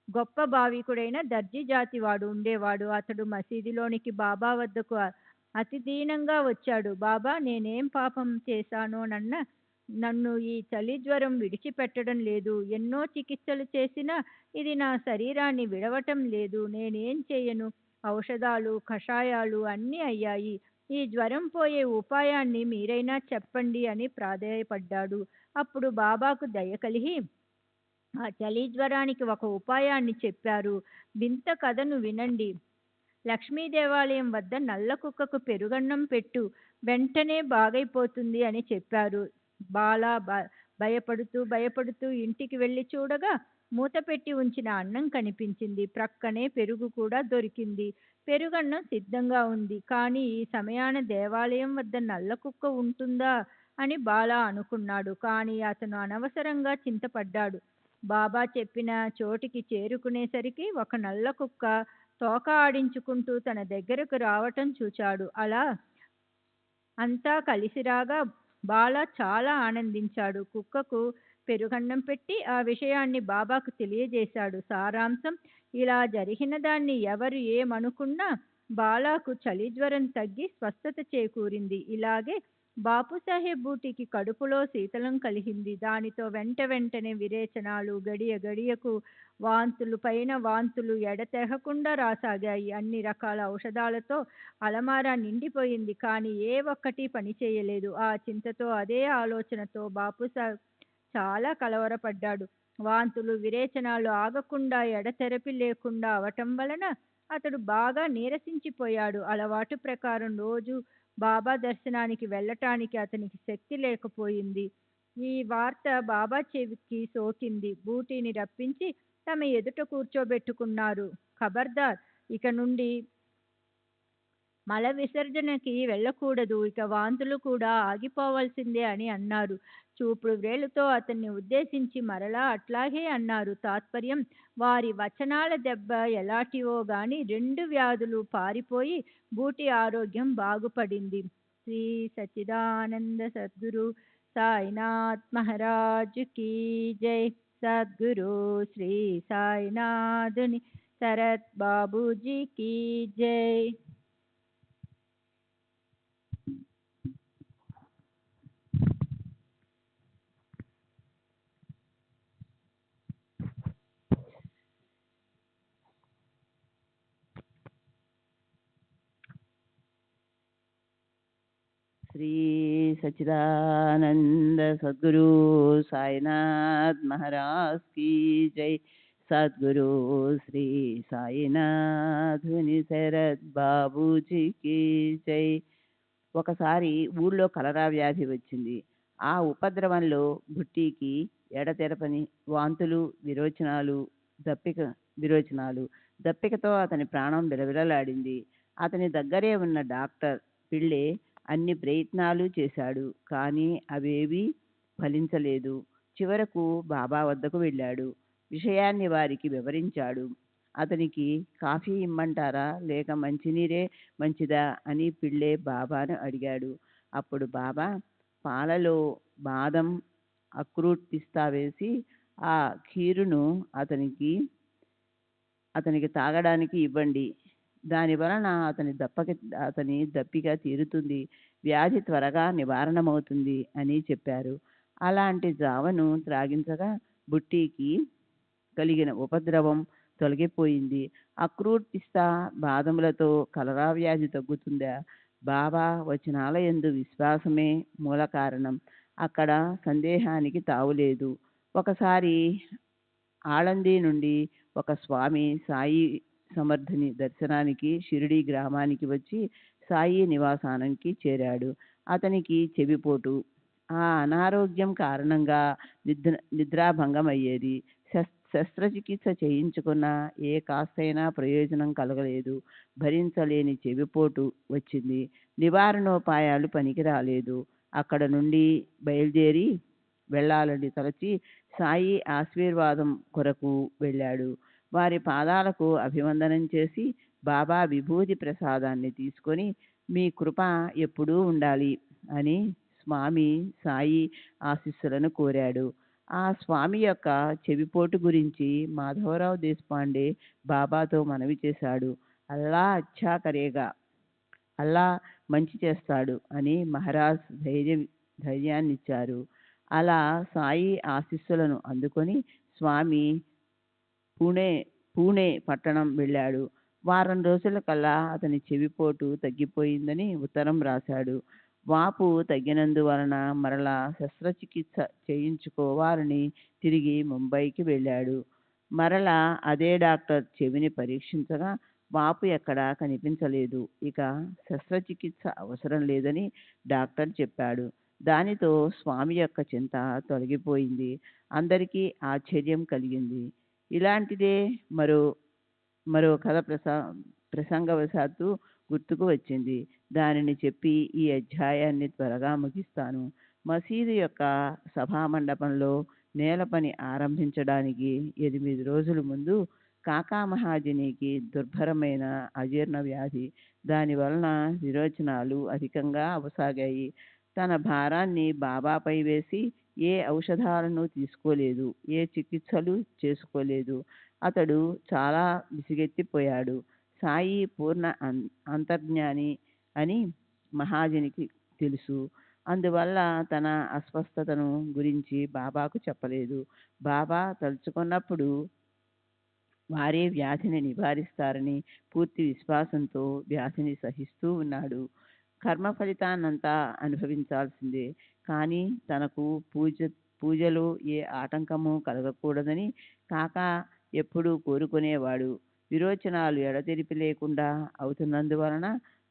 గొప్ప భావికుడైన దర్జీ జాతి వాడు ఉండేవాడు. అతడు మసీదులోనికి బాబా వద్దకు అతి దీనంగా వచ్చాడు. బాబా, నేనేం పాపం చేశానో నన్ను ఈ చలి జ్వరం విడిచిపెట్టడం లేదు. ఎన్నో చికిత్సలు చేసినా ఇది నా శరీరాన్ని విడవటం లేదు. నేనేం చేయను? ఔషధాలు, కషాయాలు అన్నీ అయ్యాయి. ఈ జ్వరం పోయే ఉపాయాన్ని మీరైనా చెప్పండి అని ప్రాధేయపడ్డాడు. అప్పుడు బాబాకు దయ కలిగి ఆ చలి జ్వరానికి ఒక ఉపాయాన్ని చెప్పారు. వింత కథను వినండి. లక్ష్మీ దేవాలయం వద్ద నల్ల కుక్కకు పెరుగన్నం పెట్టు, వెంటనే బాగైపోతుంది అని చెప్పారు. బాలా భయపడుతూ ఇంటికి వెళ్ళి చూడగా మూత పెట్టి ఉంచిన అన్నం కనిపించింది. ప్రక్కనే పెరుగు కూడా దొరికింది. పెరుగన్నం సిద్ధంగా ఉంది. కానీ ఈ సమయాన దేవాలయం వద్ద నల్ల కుక్క ఉంటుందా అని బాలా అనుకున్నాడు. కానీ అతను అనవసరంగా చింతపడ్డాడు. బాబా చెప్పిన చోటికి చేరుకునేసరికి ఒక నల్ల కుక్క తోక ఆడించుకుంటూ తన దగ్గరకు రావటం చూచాడు. అలా అంతా కలిసిరాగా బాలా చాలా ఆనందించాడు. కుక్కకు పెరుగన్నం పెట్టి ఆ విషయాన్ని బాబాకు తెలియజేశాడు. సారాంశం, ఇలా జరిగిన దాన్ని ఎవరు ఏమనుకున్నా బాలాకు చలి జ్వరం తగ్గి స్వస్థత చేకూరింది. ఇలాగే బాపుసాహెబ్ బూటికి కడుపులో శీతలం కలిగింది. దానితో వెంటనే విరేచనాలు, గడియ గడియకు వాంతులు పైన వాంతులు ఎడతెగకుండా రాసాగాయి. అన్ని రకాల ఔషధాలతో అలమారా నిండిపోయింది. కానీ ఏ ఒక్కటి పనిచేయలేదు. ఆ చింతతో, అదే ఆలోచనతో బాపుసాహెబ్ చాలా కలవరపడ్డాడు. వాంతులు, విరేచనాలు ఆగకుండా ఎడతెరపి లేకుండా అవటం వలన అతడు బాగా నీరసించిపోయాడు. అలవాటు ప్రకారం రోజు బాబా దర్శనానికి వెళ్ళటానికి అతనికి శక్తి లేకపోయింది. ఈ వార్త బాబా చెవికి సోకింది. బూటీని రప్పించి తమ ఎదుట కూర్చోబెట్టుకున్నారు. ఖబర్దార్, ఇక నుండి మల విసర్జనకి వెళ్ళకూడదు, ఇక వాంతులు కూడా ఆగిపోవలసిందే అని అన్నారు. చూపుడు వ్రేలుతో అతన్ని ఉద్దేశించి మరలా అట్లాగే అన్నారు. తాత్పర్యం, వారి వచనాల దెబ్బ ఎలాంటివో గాని 2 వ్యాధులు పారిపోయి బూటి ఆరోగ్యం బాగుపడింది. శ్రీ సచ్చిదానంద సద్గురు సాయినాథ్ మహారాజ్ కీ జై. సద్గురు శ్రీ సాయినాథుని శరత్ బాబూజీ కీ జై. శ్రీ సచ్చిదానంద సద్గురు సాయినాథ్ మహారాజ్ కీ జై. సద్గురు శ్రీ సాయినాథుని శరత్ బాబూజీకి జై. ఒకసారి ఊళ్ళో కలరా వ్యాధి వచ్చింది. ఆ ఉపద్రవంలో బుట్టీకి ఎడతెరపని వాంతులు, విరోచనాలు, దప్పికతో అతని ప్రాణం విలవిలలాడింది. అతని దగ్గరే ఉన్న డాక్టర్ పిళ్ళే అన్ని ప్రయత్నాలు చేశాడు. కానీ అవేవీ ఫలించలేదు. చివరకు బాబా వద్దకు వెళ్ళాడు. విషయాన్ని వారికి వివరించాడు. అతనికి కాఫీ ఇమ్మంటారా లేక మంచినీరే మంచిదా అని పిళ్ళే బాబాను అడిగాడు. అప్పుడు బాబా పాలలో బాదం, అక్రూట్ పిస్తా వేసి ఆ ఖీరును అతనికి తాగడానికి ఇవ్వండి. దాని వలన అతని దప్పిక తీరుతుంది, వ్యాధి త్వరగా నివారణమవుతుంది అని చెప్పారు. అలాంటి జావను త్రాగించగా బుట్టీకి కలిగిన ఉపద్రవం తొలగిపోయింది. అక్రూట్ పిస్తా బాదములతో కలరా వ్యాధి తగ్గుతుందా? బాబా వచనాలయందు విశ్వాసమే మూల కారణం. అక్కడ సందేహానికి తావులేదు. ఒకసారి ఆళందీ నుండి ఒక స్వామి సాయి సమర్థుని దర్శనానికి షిరిడి గ్రామానికి వచ్చి సాయి నివాసానికి చేరాడు. అతనికి చెవిపోటు. ఆ అనారోగ్యం కారణంగా నిద్రాభంగం అయ్యేది. శస్త్రచికిత్స చేయించుకున్నా ఏ కాస్తైనా ప్రయోజనం కలగలేదు. భరించలేని చెవిపోటు వచ్చింది. నివారణోపాయాలు పనికి రాలేదు. అక్కడ నుండి బయలుదేరి వెళ్ళాలని తలచి సాయి ఆశీర్వాదం కొరకు వెళ్ళాడు. వారి పాదాలకు అభివందనం చేసి బాబా విభూతి ప్రసాదాన్ని తీసుకొని మీ కృప ఎప్పుడూ ఉండాలి అని స్వామి సాయి ఆశీస్సులను కోరాడు. ఆ స్వామి యొక్క చెవిపోటు గురించి మాధవరావు దేశపాండే బాబాతో మనవి చేశాడు. అల్లా అచ్చా కరేగా, అల్లా మంచి చేస్తాడు అని మహారాజ్ ధైర్యాన్నిచ్చారు. అలా సాయి ఆశీస్సులను అందుకొని స్వామి పూణే పట్టణం వెళ్ళాడు. వారం రోజులకల్లా అతని చెవిపోటు తగ్గిపోయిందని ఉత్తరం రాశాడు. వాపు తగ్గినందువలన మరలా శస్త్రచికిత్స చేయించుకోవాలని తిరిగి ముంబైకి వెళ్ళాడు. మరలా అదే డాక్టర్ చెవిని పరీక్షించగా వాపు ఎక్కడా కనిపించలేదు. ఇక శస్త్రచికిత్స అవసరం లేదని డాక్టర్ చెప్పాడు. దానితో స్వామి యొక్క చింత తొలగిపోయింది. అందరికీ ఆశ్చర్యం కలిగింది. ఇలాంటిదే మరో కథ ప్రసంగవశాత్తు గుర్తుకు వచ్చింది. దానిని చెప్పి ఈ అధ్యాయాన్ని త్వరగా ముగిస్తాను. మసీదు యొక్క సభామండపంలో నేల పని ఆరంభించడానికి 8 రోజుల ముందు కాకా మహాజనీకి దుర్భరమైన అజీర్ణ వ్యాధి. దానివలన విరోచనాలు అధికంగా అవసాగాయి. తన భారాన్ని బాబాపై వేసి ఏ ఔషధాలను తీసుకోలేదు, ఏ చికిత్సలు చేసుకోలేదు. అతడు చాలా విసిగెత్తిపోయాడు. సాయి పూర్ణ అంతర్జ్ఞాని అని మహాజనికి తెలుసు. అందువల్ల తన అస్వస్థతను గురించి బాబాకు చెప్పలేదు. బాబా తలుచుకున్నప్పుడు వారే వ్యాధిని నివారిస్తారని పూర్తి విశ్వాసంతో వ్యాధిని సహిస్తూ ఉన్నాడు. కర్మ ఫలితాన్నంతా అనుభవించాల్సిందే, కానీ తనకు పూజలో ఏ ఆటంకము కలగకూడదని కాకా ఎప్పుడూ కోరుకునేవాడు. విరోచనాలు ఎడతెరిపి లేకుండా అవుతున్నందువలన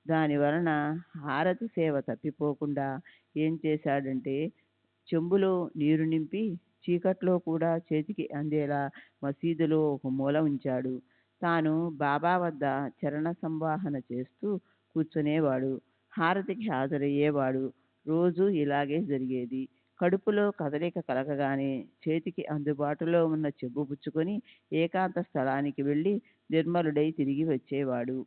దానివలన హారతి సేవ తప్పిపోకుండా ఏం చేశాడంటే చెంబులో నీరు నింపి చీకట్లో కూడా చేతికి అందేలా మసీదులో ఒక మూల ఉంచాడు. తాను బాబా వద్ద చరణ సంవాహన చేస్తూ కూర్చునేవాడు. హారతికి హాజరయ్యేవాడు. రోజు ఇలాగే జరిగేది. కడుపులో కదలిక కలగగానే చేతికి అందుబాటులో ఉన్న చెంబు పుచ్చుకొని ఏకాంత స్థలానికి వెళ్ళి నిర్మలుడై తిరిగి వచ్చేవాడు.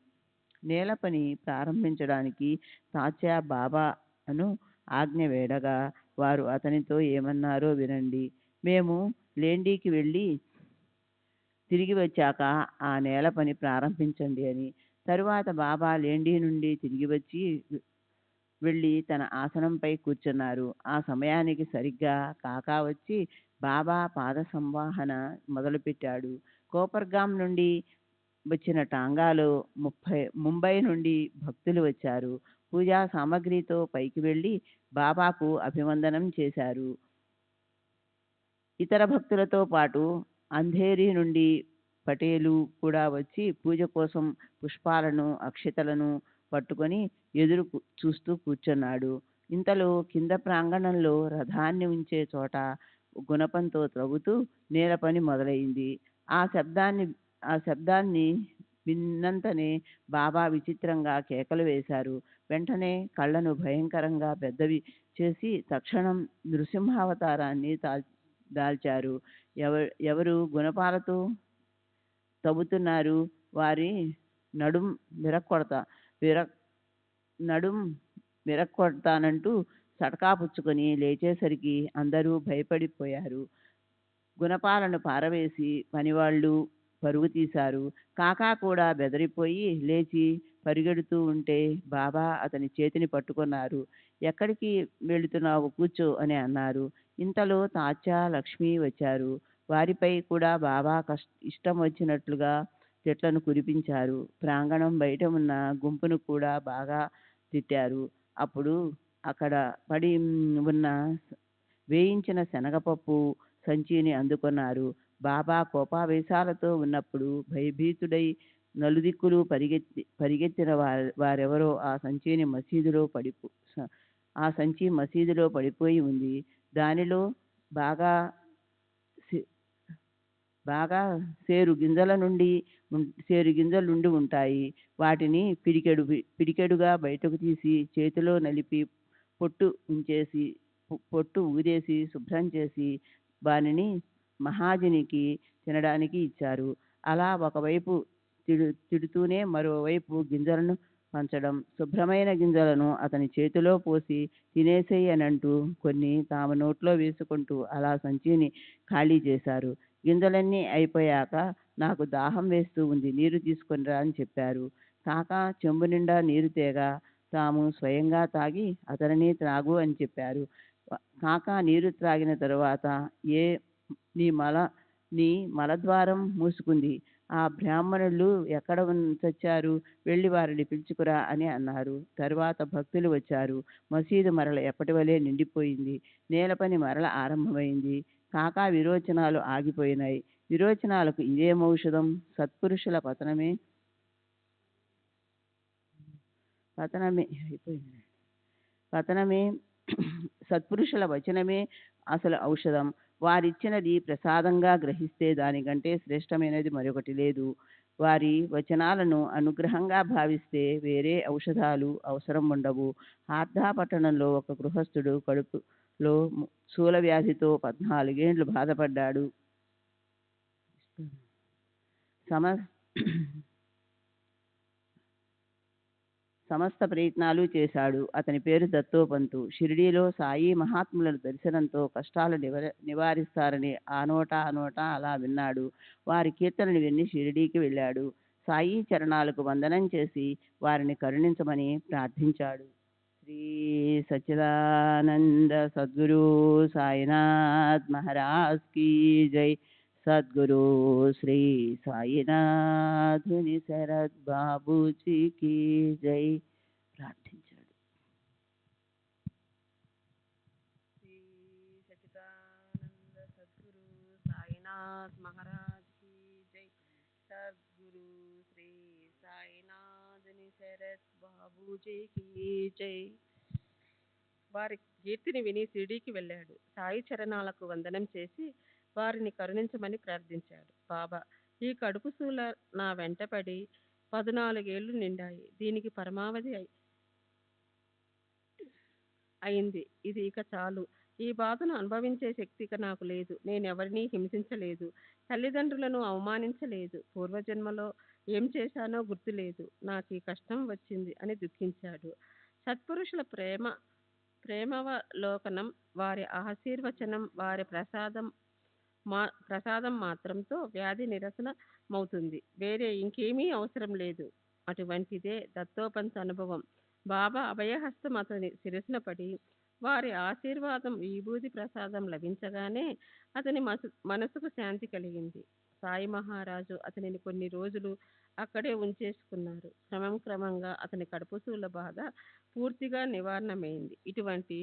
నేల పని ప్రారంభించడానికి తాత్యా బాబా అను ఆజ్ఞ వేడగా వారు అతనితో ఏమన్నారో వినండి. మేము లేండీకి వెళ్ళి తిరిగి వచ్చాక ఆ నేల పని ప్రారంభించండి అని. తరువాత బాబా లేండీ నుండి తిరిగి వెళ్ళి తన ఆసనంపై కూర్చున్నారు. ఆ సమయానికి సరిగ్గా కాకా వచ్చి బాబా పాద సంవాహన మొదలుపెట్టాడు. కోపర్గాం నుండి వచ్చిన టాంగాలో ముంబై నుండి భక్తులు వచ్చారు. పూజా సామగ్రితో పైకి వెళ్ళి బాబాకు అభివందనం చేశారు. ఇతర భక్తులతో పాటు అంధేరి నుండి పటేలు కూడా వచ్చి పూజ కోసం పుష్పాలను అక్షతలను పట్టుకొని ఎదురు చూస్తూ కూర్చున్నాడు. ఇంతలో కింద ప్రాంగణంలో రథాన్ని ఉంచే చోట గుణపంతో త్రవ్వుతూ నేల పని మొదలైంది. ఆ శబ్దాన్ని విన్నంతనే బాబా విచిత్రంగా కేకలు వేశారు. వెంటనే కళ్ళను భయంకరంగా పెద్దవి చేసి తక్షణం నృసింహావతారాన్ని దాల్చారు. ఎవరు గుణపాలతో తవ్వుతున్నారు? వారి నడుం విరక్కొడతానంటూ సటకా పుచ్చుకొని లేచేసరికి అందరూ భయపడిపోయారు. గుణపాలను పారవేసి పనివాళ్ళు పరుగు తీశారు. కాకా కూడా బెదిరిపోయి లేచి పరిగెడుతూ ఉంటే బాబా అతని చేతిని పట్టుకున్నారు. ఎక్కడికి వెళుతున్నావు? కూర్చో అని అన్నారు. ఇంతలో తాత్యా లక్ష్మి వచ్చారు. వారిపై కూడా బాబా ఇష్టం వచ్చినట్లుగా తిట్లను కురిపించారు. ప్రాంగణం బయట ఉన్న గుంపును కూడా బాగా తిట్టారు. అప్పుడు అక్కడ పడి ఉన్న వేయించిన శనగపప్పు సంచిని అందుకున్నారు. బాబా కోపావేశాలతో ఉన్నప్పుడు భయభీతుడై నలుదిక్కులు పరిగెత్తిన వారెవరో ఆ సంచి మసీదులో పడిపోయి ఉంది. దానిలో బాగా సేరు గింజలుండి ఉంటాయి. వాటిని పిడికెడుగా బయటకు తీసి చేతిలో నలిపి పొట్టు ఊదేసి శుభ్రం చేసి వానిని మహాజనికి తినడానికి ఇచ్చారు. అలా ఒకవైపు తిడుతూనే మరోవైపు గింజలను పంచడం. శుభ్రమైన గింజలను అతని చేతిలో పోసి తినేసేయి అని అంటూ కొన్ని తాము నోట్లో వేసుకుంటూ అలా సంచిని ఖాళీ చేశారు. గింజలన్నీ అయిపోయాక నాకు దాహం వేస్తూ ఉంది, నీరు తీసుకొనిరా అని చెప్పారు. కాకా చెంబు నిండా నీరు తేగా తాము స్వయంగా తాగి అతనిని త్రాగు అని చెప్పారు. కాకా నీరు త్రాగిన తరువాత నీ మలద్వారం మూసుకుంది. ఆ బ్రాహ్మణులు ఎక్కడ చచ్చారు? వెళ్ళి వారిని పిలుచుకురా అని అన్నారు. తరువాత భక్తులు వచ్చారు. మసీదు మరల ఎప్పటి వలె నిండిపోయింది. నేల పని మరల ఆరంభమైంది. కాకా విరోచనాలు ఆగిపోయినాయి. విరోచనాలకు ఇదేమౌషధం? సత్పురుషుల పతనమే సత్పురుషుల వచనమే అసలు ఔషధం. వారిచ్చినది ప్రసాదంగా గ్రహిస్తే దానికంటే శ్రేష్టమైనది మరొకటి లేదు. వారి వచనాలను అనుగ్రహంగా భావిస్తే వేరే ఔషధాలు అవసరం ఉండవు. హార్దా పట్టణంలో ఒక గృహస్థుడు కడుపులో శూల వ్యాధితో 14 ఏండ్లు బాధపడ్డాడు. సమస్త ప్రయత్నాలు చేశాడు. అతని పేరు దత్తోపంతు. షిరిడీలో సాయి మహాత్ముల దర్శనంతో కష్టాలు నివారిస్తారని ఆ నోటా అలా విన్నాడు. వారి కీర్తనలు విని షిరిడీకి వెళ్ళాడు. సాయి చరణాలకు వందనం చేసి వారిని కరుణించమని ప్రార్థించాడు. శ్రీ సచ్చిదానంద సద్గురు సాయినాథ్ మహారాజ్ కీ జై. సద్గురు శ్రీ సాయినాథుని శరత్ బాబూజీ కీ జై. ప్రార్థించాడు. శ్రీ సచ్చిదానంద సద్గురు సాయినాథ్ మహారాజ్ కీ జై. సద్గురు శ్రీ సాయినాథుని శరత్ బాబూజీ కీ జై. వారి కీర్తిని విని షిరిడీకి వెళ్ళాడు. సాయి చరణాలకు వందనం చేసి వారిని కరుణించమని ప్రార్థించాడు. బాబా, ఈ కడుపు శూల నా వెంటపడి 14 ఏళ్లు నిండాయి. దీనికి పరమావధి అయింది. ఇది ఇక చాలు. ఈ బాధను అనుభవించే శక్తి ఇక నాకు లేదు. నేనెవరినీ హింసించలేదు, తల్లిదండ్రులను అవమానించలేదు, పూర్వజన్మలో ఏం చేశానో గుర్తులేదు, నాకు ఈ కష్టం వచ్చింది అని దుఃఖించాడు. సత్పురుషుల ప్రేమావలోకనం, వారి ఆశీర్వచనం, వారి ప్రసాదం మాత్రంతో వ్యాధి నిరసనమవుతుంది. వేరే ఇంకేమీ అవసరం లేదు. అటువంటిదే దత్తోపంత్ అనుభవం. బాబా అభయహస్తం అతని శిరస్సున పడి వారి ఆశీర్వాదం, విభూతి ప్రసాదం లభించగానే అతని మనసుకు శాంతి కలిగింది. సాయి మహారాజు అతనిని కొన్ని రోజులు అక్కడే ఉంచేసుకున్నారు. క్రమంగా అతని కడుపుసూల బాధ పూర్తిగా నివారణమైంది. ఇటువంటి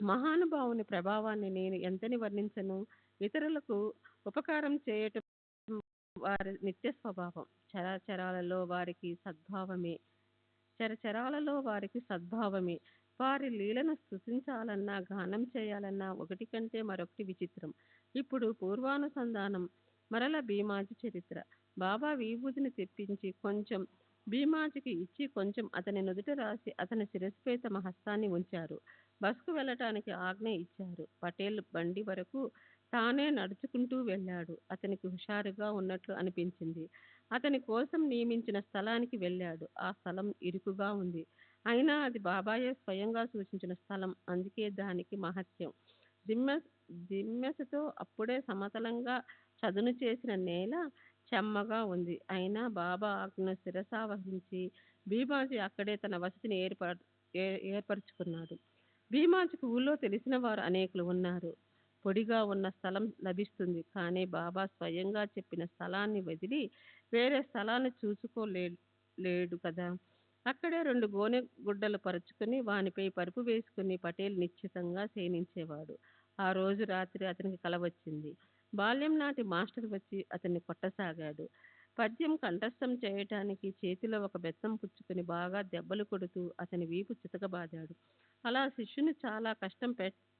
మహానుభావుని ప్రభావాన్ని నేను ఎంతని వర్ణించను. ఇతరులకు ఉపకారం చేయటం వారి నిత్య స్వభావం. చరాచరాలలో వారికి సద్భావమే. వారి లీలను స్తుతించాలన్నా, గానం చేయాలన్నా ఒకటి కంటే మరొకటి విచిత్రం. ఇప్పుడు పూర్వానుసంధానం. మరల భీమాజీ చరిత్ర. బాబా విభూతిని తెప్పించి కొంచెం భీమాజీకి ఇచ్చి కొంచెం అతని నుదుట రాసి అతని శిరస్సుపై తమ హస్తాన్ని ఉంచారు. బస్కు వెళ్ళటానికి ఆజ్ఞ ఇచ్చారు. పటేల్ బండి వరకు తానే నడుచుకుంటూ వెళ్ళాడు. అతనికి హుషారుగా ఉన్నట్లు అనిపించింది. అతని కోసం నియమించిన స్థలానికి వెళ్ళాడు. ఆ స్థలం ఇరుకుగా ఉంది. అయినా అది బాబాయే స్వయంగా సూచించిన స్థలం. అందుకే దానికి మహత్యం. దిమ్మెసతో అప్పుడే సమతలంగా చదును చేసిన నేల చెమ్మగా ఉంది. అయినా బాబా ఆజ్ఞను శిరసావహించి భీమాజీ అక్కడే తన వసతిని ఏర్పరచుకున్నాడు. భీమాజీకి ఊళ్ళో తెలిసిన వారు అనేకులు ఉన్నారు. పొడిగా ఉన్న స్థలం లభిస్తుంది. కానీ బాబా స్వయంగా చెప్పిన స్థలాన్ని వదిలి వేరే స్థలాన్ని చూసుకోలేడు కదా. అక్కడే 2 గోనె గుడ్డలు పరుచుకుని వానిపై పరుపు వేసుకుని పటేల్ నిశ్చితంగా శయనించేవాడు. ఆ రోజు రాత్రి అతనికి కల వచ్చింది. బాల్యం నాటి మాస్టర్ వచ్చి అతన్ని కొట్టసాగాడు. పద్యం కంఠస్థం చేయటానికి చేతిలో ఒక బెత్తం పుచ్చుకుని బాగా దెబ్బలు కొడుతూ అతని వీపు చితకబాదాడు. అలా శిష్యుని చాలా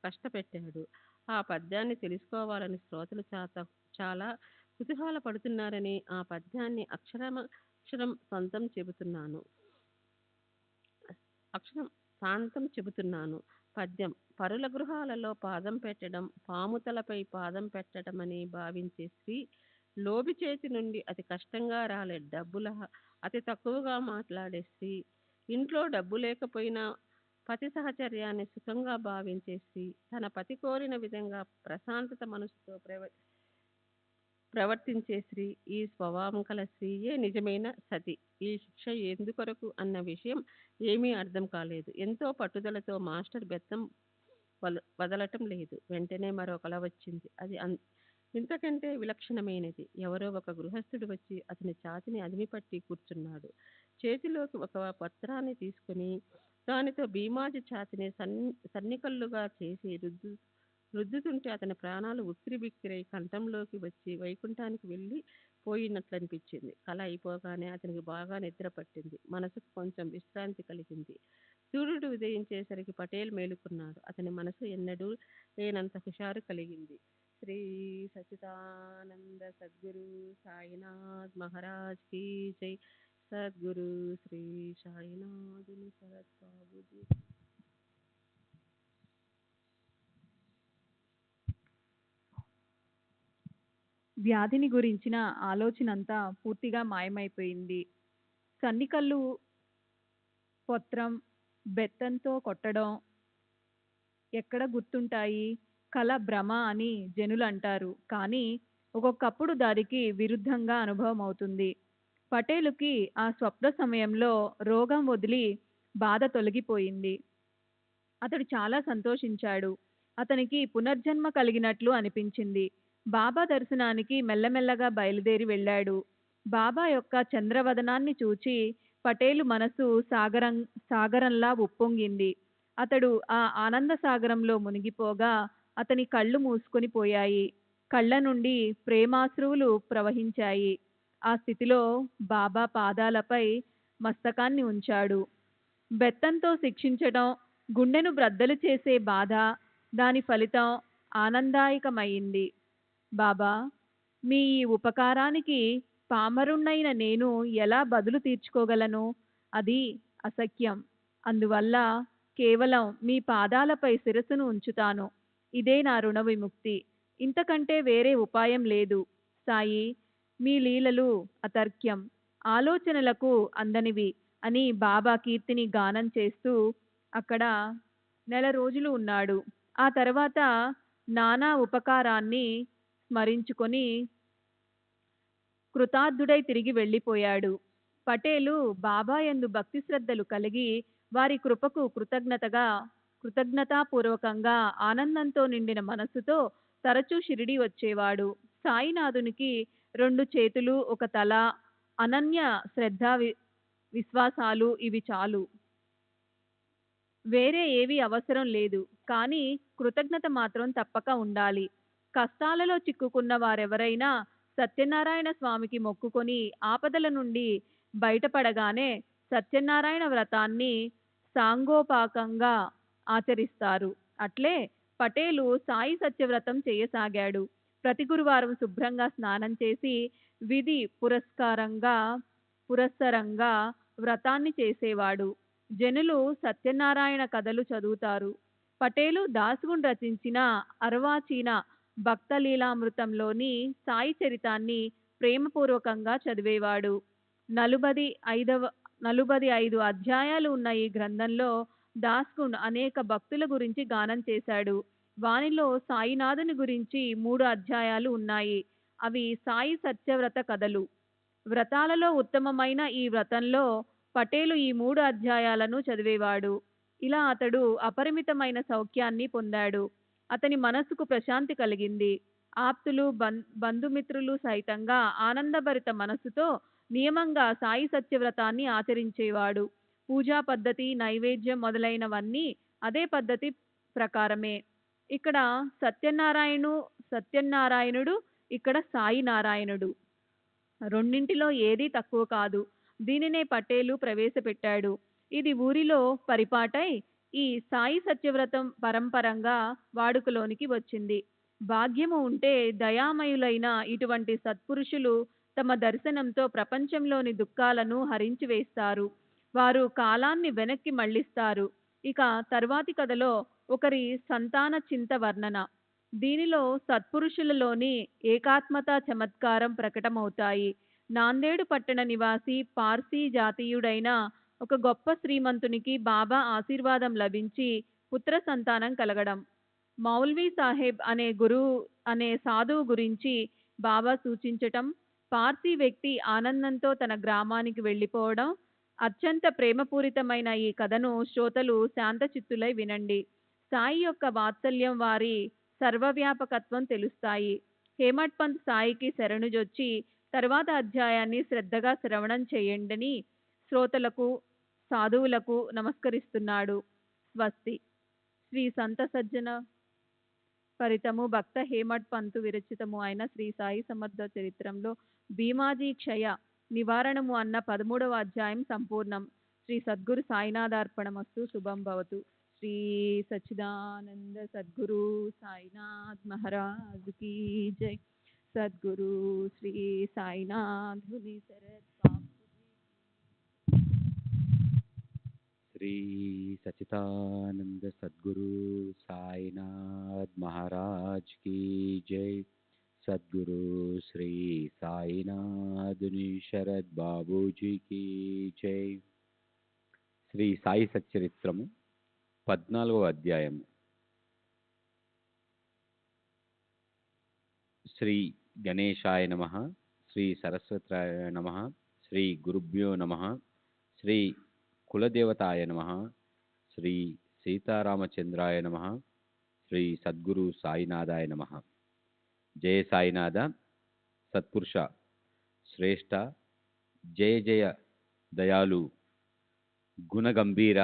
కష్టపెట్టాడు. ఆ పద్యాన్ని తెలుసుకోవాలని శ్రోతలు చాలా కుతూహల పడుతున్నారని ఆ పద్యాన్ని అక్షరం శాంతం చెబుతున్నాను. పద్యం: పరుల గృహాలలో పాదం పెట్టడం, పాముతలపై పాదం పెట్టడమని భావించే స్త్రీ, లోబి చేతి నుండి అతి కష్టంగా రాలే డబ్బుల అతి తక్కువగా మాట్లాడే స్త్రీ, ఇంట్లో డబ్బు లేకపోయినా పతి సహచర్యాన్ని సుఖంగా భావించే స్త్రీ, తన పతి కోరిన విధంగా ప్రశాంతత మనసుతో ప్రవర్తించే స్త్రీ, ఈ స్వభావం కల స్త్రీయే నిజమైన సతి. ఈ శిక్ష ఎందుకొరకు అన్న విషయం ఏమీ అర్థం కాలేదు. ఎంతో పట్టుదలతో మాస్టర్ బెత్తం వదలటం లేదు. వెంటనే మరో కల వచ్చింది. అది ఇంతకంటే విలక్షణమైనది. ఎవరో ఒక గృహస్థుడు వచ్చి అతని ఛాతిని అదిమిపట్టి కూర్చున్నాడు. చేతిలోకి ఒక పత్రాన్ని తీసుకుని దానితో భీమాజీ ఛాతిని సన్నికల్లుగా చేసి రుద్దుతుంటే అతని ప్రాణాలు ఉక్కిరిబిక్కిరై కంఠంలోకి వచ్చి వైకుంఠానికి వెళ్ళి పోయినట్లనిపించింది. కళ అయిపోగానే అతనికి బాగా నిద్ర పట్టింది. మనసుకు కొంచెం విశ్రాంతి కలిగింది. సూర్యుడు ఉదయించేసరికి పటేల్ మేలుకున్నాడు. అతని మనసు ఎన్నడూ లేనంత హుషారు కలిగింది. శ్రీ సచ్చిదానంద సద్గురు సాయినాథ్ మహారాజ్ కీ జై. సద్గురు శ్రీ సాయినాథుని శరత్ బాబూజీ. వ్యాధిని గురించిన ఆలోచనంతా పూర్తిగా మాయమైపోయింది. సన్నికల్లు పత్రం బెత్తంతో కొట్టడం ఎక్కడ గుర్తుంటాయి? కళ, భ్రమ అని జనులు అంటారు. కానీ ఒక్కొక్కప్పుడు దానికి విరుద్ధంగా అనుభవం అవుతుంది. పటేలుకి ఆ స్వప్న సమయంలో రోగం వదిలి బాధ తొలగిపోయింది. అతడు చాలా సంతోషించాడు. అతనికి పునర్జన్మ కలిగినట్లు అనిపించింది. బాబా దర్శనానికి మెల్లమెల్లగా బయలుదేరి వెళ్ళాడు. బాబా యొక్క చంద్రవదనాన్ని చూచి పటేలు మనసు సాగరంలా ఉప్పొంగింది. అతడు ఆ ఆనంద సాగరంలో మునిగిపోగా అతని కళ్ళు మూసుకొని పోయాయి. కళ్ళ నుండి ప్రేమాశ్రువులు ప్రవహించాయి. ఆ స్థితిలో బాబా పాదాలపై మస్తకాన్ని ఉంచాడు. బెత్తంతో శిక్షించడం, గుండెను బ్రద్దలు చేసే బాధ, దాని ఫలితం ఆనందాయకమైంది. బాబా, మీ ఈ ఉపకారానికి పామరుణ్ణైన నేను ఎలా బదులు తీర్చుకోగలను? అది అసఖ్యం. అందువల్ల కేవలం మీ పాదాలపై శిరస్సును ఉంచుతాను. ఇదే నా రుణ విముక్తి. ఇంతకంటే వేరే ఉపాయం లేదు. సాయి, మీ లీలలు అతర్క్యం, ఆలోచనలకు అందనివి అని బాబా కీర్తిని గానం చేస్తూ అక్కడ 1 రోజులు ఉన్నాడు. ఆ తర్వాత నానా ఉపకారాన్ని స్మరించుకొని కృతార్థుడై తిరిగి వెళ్ళిపోయాడు. పటేలు బాబా యందు భక్తి శ్రద్ధలు కలిగి వారి కృపకు కృతజ్ఞతాపూర్వకంగా ఆనందంతో నిండిన మనస్సుతో తరచూ షిరిడి వచ్చేవాడు. సాయినాథునికి 2 చేతులు, 1 తల, అనన్య శ్రద్ధ విశ్వాసాలు ఇవి చాలు. వేరే ఏవి అవసరం లేదు. కానీ కృతజ్ఞత మాత్రం తప్పక ఉండాలి. కష్టాలలో చిక్కుకున్న వారెవరైనా సత్యనారాయణ స్వామికి మొక్కుకొని ఆపదల నుండి బయటపడగానే సత్యనారాయణ వ్రతాన్ని సాంగోపాకంగా ఆచరిస్తారు. అట్లే పటేలు సాయి సత్యవ్రతం చేయసాగాడు. ప్రతి గురువారం శుభ్రంగా స్నానం చేసి విధి పురస్సరంగా వ్రతాన్ని చేసేవాడు. జనులు సత్యనారాయణ కథలు చదువుతారు. పటేలు దాసుగున్ రచించిన అర్వాచీన భక్తలీలామృతంలోని సాయి చరితాన్ని ప్రేమపూర్వకంగా చదివేవాడు. 45 అధ్యాయాలు ఉన్న ఈ గ్రంథంలో దాస్గున్ అనేక భక్తుల గురించి గానం చేశాడు. వానిలో సాయినాథుని గురించి 3 అధ్యాయాలు ఉన్నాయి. అవి సాయి సత్యవ్రత కథలు. వ్రతాలలో ఉత్తమమైన ఈ వ్రతంలో పటేలు ఈ 3 అధ్యాయాలను చదివేవాడు. ఇలా అతడు అపరిమితమైన సౌఖ్యాన్ని పొందాడు. అతని మనస్సుకు ప్రశాంతి కలిగింది. ఆప్తులు, బంధుమిత్రులు సైతంగా ఆనందభరిత మనస్సుతో నియమంగా సాయి సత్యవ్రతాన్ని ఆచరించేవాడు. పూజా పద్ధతి, నైవేద్యం మొదలైనవన్నీ అదే పద్ధతి ప్రకారమే. ఇక్కడ సత్యనారాయణుడు, ఇక్కడ సాయి నారాయణుడు. రెండింటిలో ఏదీ తక్కువ కాదు. దీనినే పటేలు ప్రవేశపెట్టాడు. ఇది ఊరిలో పరిపాటై ఈ సాయి సత్యవ్రతం పరంపరంగా వాడుకలోనికి వచ్చింది. భాగ్యము ఉంటే దయామయులైన ఇటువంటి సత్పురుషులు తమ దర్శనంతో ప్రపంచంలోని దుఃఖాలను హరించి వేస్తారు. వారు కాలాన్ని వెనక్కి మళ్లిస్తారు. ఇక తర్వాతి కథలో ఒకరి సంతాన చింత వర్ణన. దీనిలో సత్పురుషులలోని ఏకాత్మత చమత్కారం ప్రకటమవుతాయి. నాందేడు పట్టణ నివాసి పార్సీ జాతీయుడైన ఒక గొప్ప శ్రీమంతునికి బాబా ఆశీర్వాదం లభించి పుత్ర సంతానం కలగడం. మౌల్వీ సాహెబ్ అనే సాధువు గురించి బాబా సూచించటం, పార్సీ వ్యక్తి ఆనందంతో తన గ్రామానికి వెళ్ళిపోవడం. అత్యంత ప్రేమపూరితమైన ఈ కథను శ్రోతలు శాంతచిత్తులై వినండి. సాయి యొక్క వాత్సల్యం, వారి సర్వవ్యాపకత్వం తెలుస్తాయి. హేమట్ పంత్ సాయికి శరణుజొచ్చి తర్వాత అధ్యాయాన్ని శ్రద్ధగా శ్రవణం చేయండని శ్రోతలకు, సాధువులకు నమస్కరిస్తున్నాడు. స్వస్తి. శ్రీ సంత సజ్జన పరితము భక్త హేమట్ పంతు విరచితము అయిన శ్రీ సాయి సమర్థ చరిత్రంలో భీమాజీ క్షయ నివారణము అన్న 13వ అధ్యాయం సంపూర్ణం. శ్రీ సద్గురు సాయినాథార్పణమస్తు. శుభం భవతు. శ్రీ సచ్చిదానంద సద్గురు సాయినాథ్ మహారాజ్ की जय. సద్గురు శ్రీ సాయినాథ్ ముని శరత్ బాబు. శ్రీ సచిదానంద సద్గురు సాయినాథ్ మహారాజ్ की जय. సద్గురు శ్రీ సాయినాథుని శరత్ బాబూజీ की जय. శ్రీ సాయి సచ్చరిత్రము 14వ అధ్యాయము. శ్రీ గణేశాయ నమః. శ్రీ సరస్వతాయ నమః. శ్రీ గురుభ్యో నమః. శ్రీ కులదేవతాయ నమః. శ్రీ సీతారామచంద్రాయ నమః. శ్రీ సద్గురు సాయినాథాయ నమః. జయ సాయినాథ, సత్పురుష, శ్రేష్ఠ, జయ జయ దయాలు, గుణగంభీర,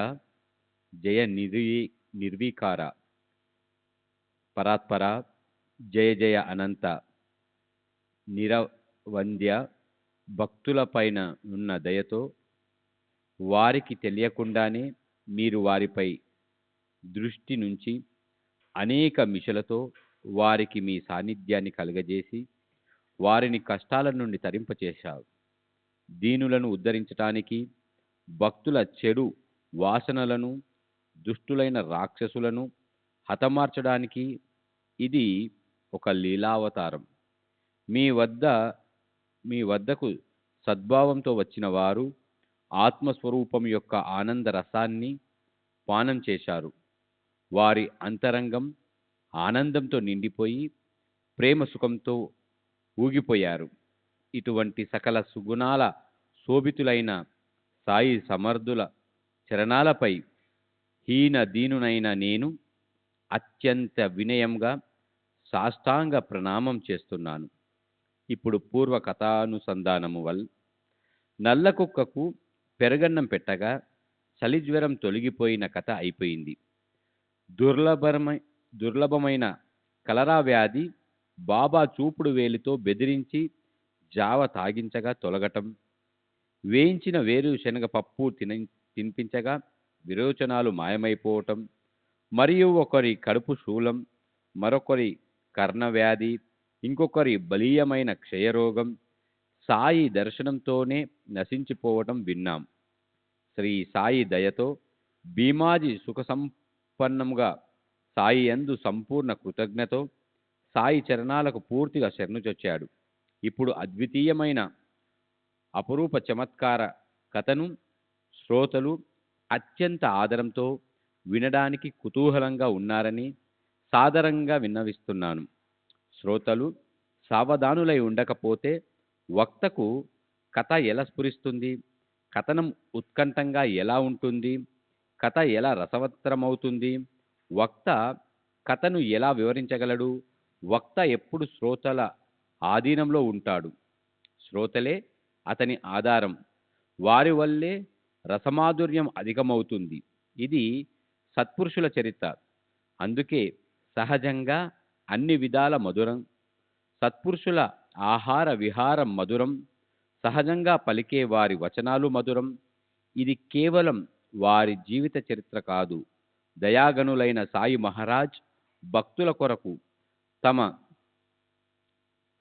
జయ నిర్వీకార, పరాత్పర, జయ జయ అనంత, నిరవంద్య, భక్తులపైన ఉన్న దయతో వారికి తెలియకుండానే మీరు వారిపై దృష్టి నుంచి అనేక మిషలతో వారికి మీ సాన్నిధ్యాన్ని కలుగజేసి వారిని కష్టాల నుండి తరింపచేశారు. దీనులను ఉద్ధరించటానికి, భక్తుల చెడు వాసనలను, దుష్టులైన రాక్షసులను హతమార్చడానికి ఇది ఒక లీలావతారం. మీ వద్దకు సద్భావంతో వచ్చిన వారు ఆత్మస్వరూపం యొక్క ఆనంద రసాన్ని పానం చేశారు. వారి అంతరంగం ఆనందంతో నిండిపోయి ప్రేమ సుఖంతో ఊగిపోయారు. ఇటువంటి సకల సుగుణాల శోభితులైన సాయి సమర్థుల చరణాలపై హీన దీనునైన నేను అత్యంత వినయంగా సాష్టాంగ ప్రణామం చేస్తున్నాను. ఇప్పుడు పూర్వ కథానుసంధానము నల్ల కుక్కకు పెరగన్నం పెట్టగా చలిజ్వరం తొలగిపోయిన కథ అయిపోయింది. దుర్లభమైన కలరా వ్యాధి బాబా చూపుడు వేలితో బెదిరించి జావ తాగించగా తొలగటం, వేయించిన వేరుశనగ పప్పు తినిపించగా విరోచనాలు మాయమైపోవటం, మరియు ఒకరి కడుపు శూలం, మరొకరి కర్ణవ్యాధి, ఇంకొకరి బలీయమైన క్షయరోగం సాయి దర్శనంతోనే నశించిపోవటం విన్నాం. శ్రీ సాయి దయతో భీమాజీ సుఖ సంపన్నంగా సాయి యందు సంపూర్ణ కృతజ్ఞతో సాయి చరణాలకు పూర్తిగా శరణుచొచ్చాడు. ఇప్పుడు అద్వితీయమైన అపురూప చమత్కార కథను శ్రోతలు అత్యంత ఆదరంతో వినడానికి కుతూహలంగా ఉన్నారని సాదరంగా విన్నవిస్తున్నాను. శ్రోతలు సావధానులై ఉండకపోతే వక్తకు కథ ఎలా స్ఫురిస్తుంది? కథనం ఉత్కంఠంగా ఎలా ఉంటుంది? కథ ఎలా రసవత్తరమవుతుంది? వక్త కథను ఎలా వివరించగలడు? వక్త ఎప్పుడు శ్రోతల ఆధీనంలో ఉంటాడు. శ్రోతలే అతని ఆధారం. వారి వల్లే రసమాధుర్యం అధికమవుతుంది. ఇది సత్పురుషుల చరిత్ర. అందుకే సహజంగా అన్ని విధాల మధురం. సత్పురుషుల ఆహార విహారం మధురం. సహజంగా పలికే వారి వచనాలు మధురం. ఇది కేవలం వారి జీవిత చరిత్ర కాదు. దయాగనులైన సాయి మహారాజ్ భక్తుల కొరకు తమ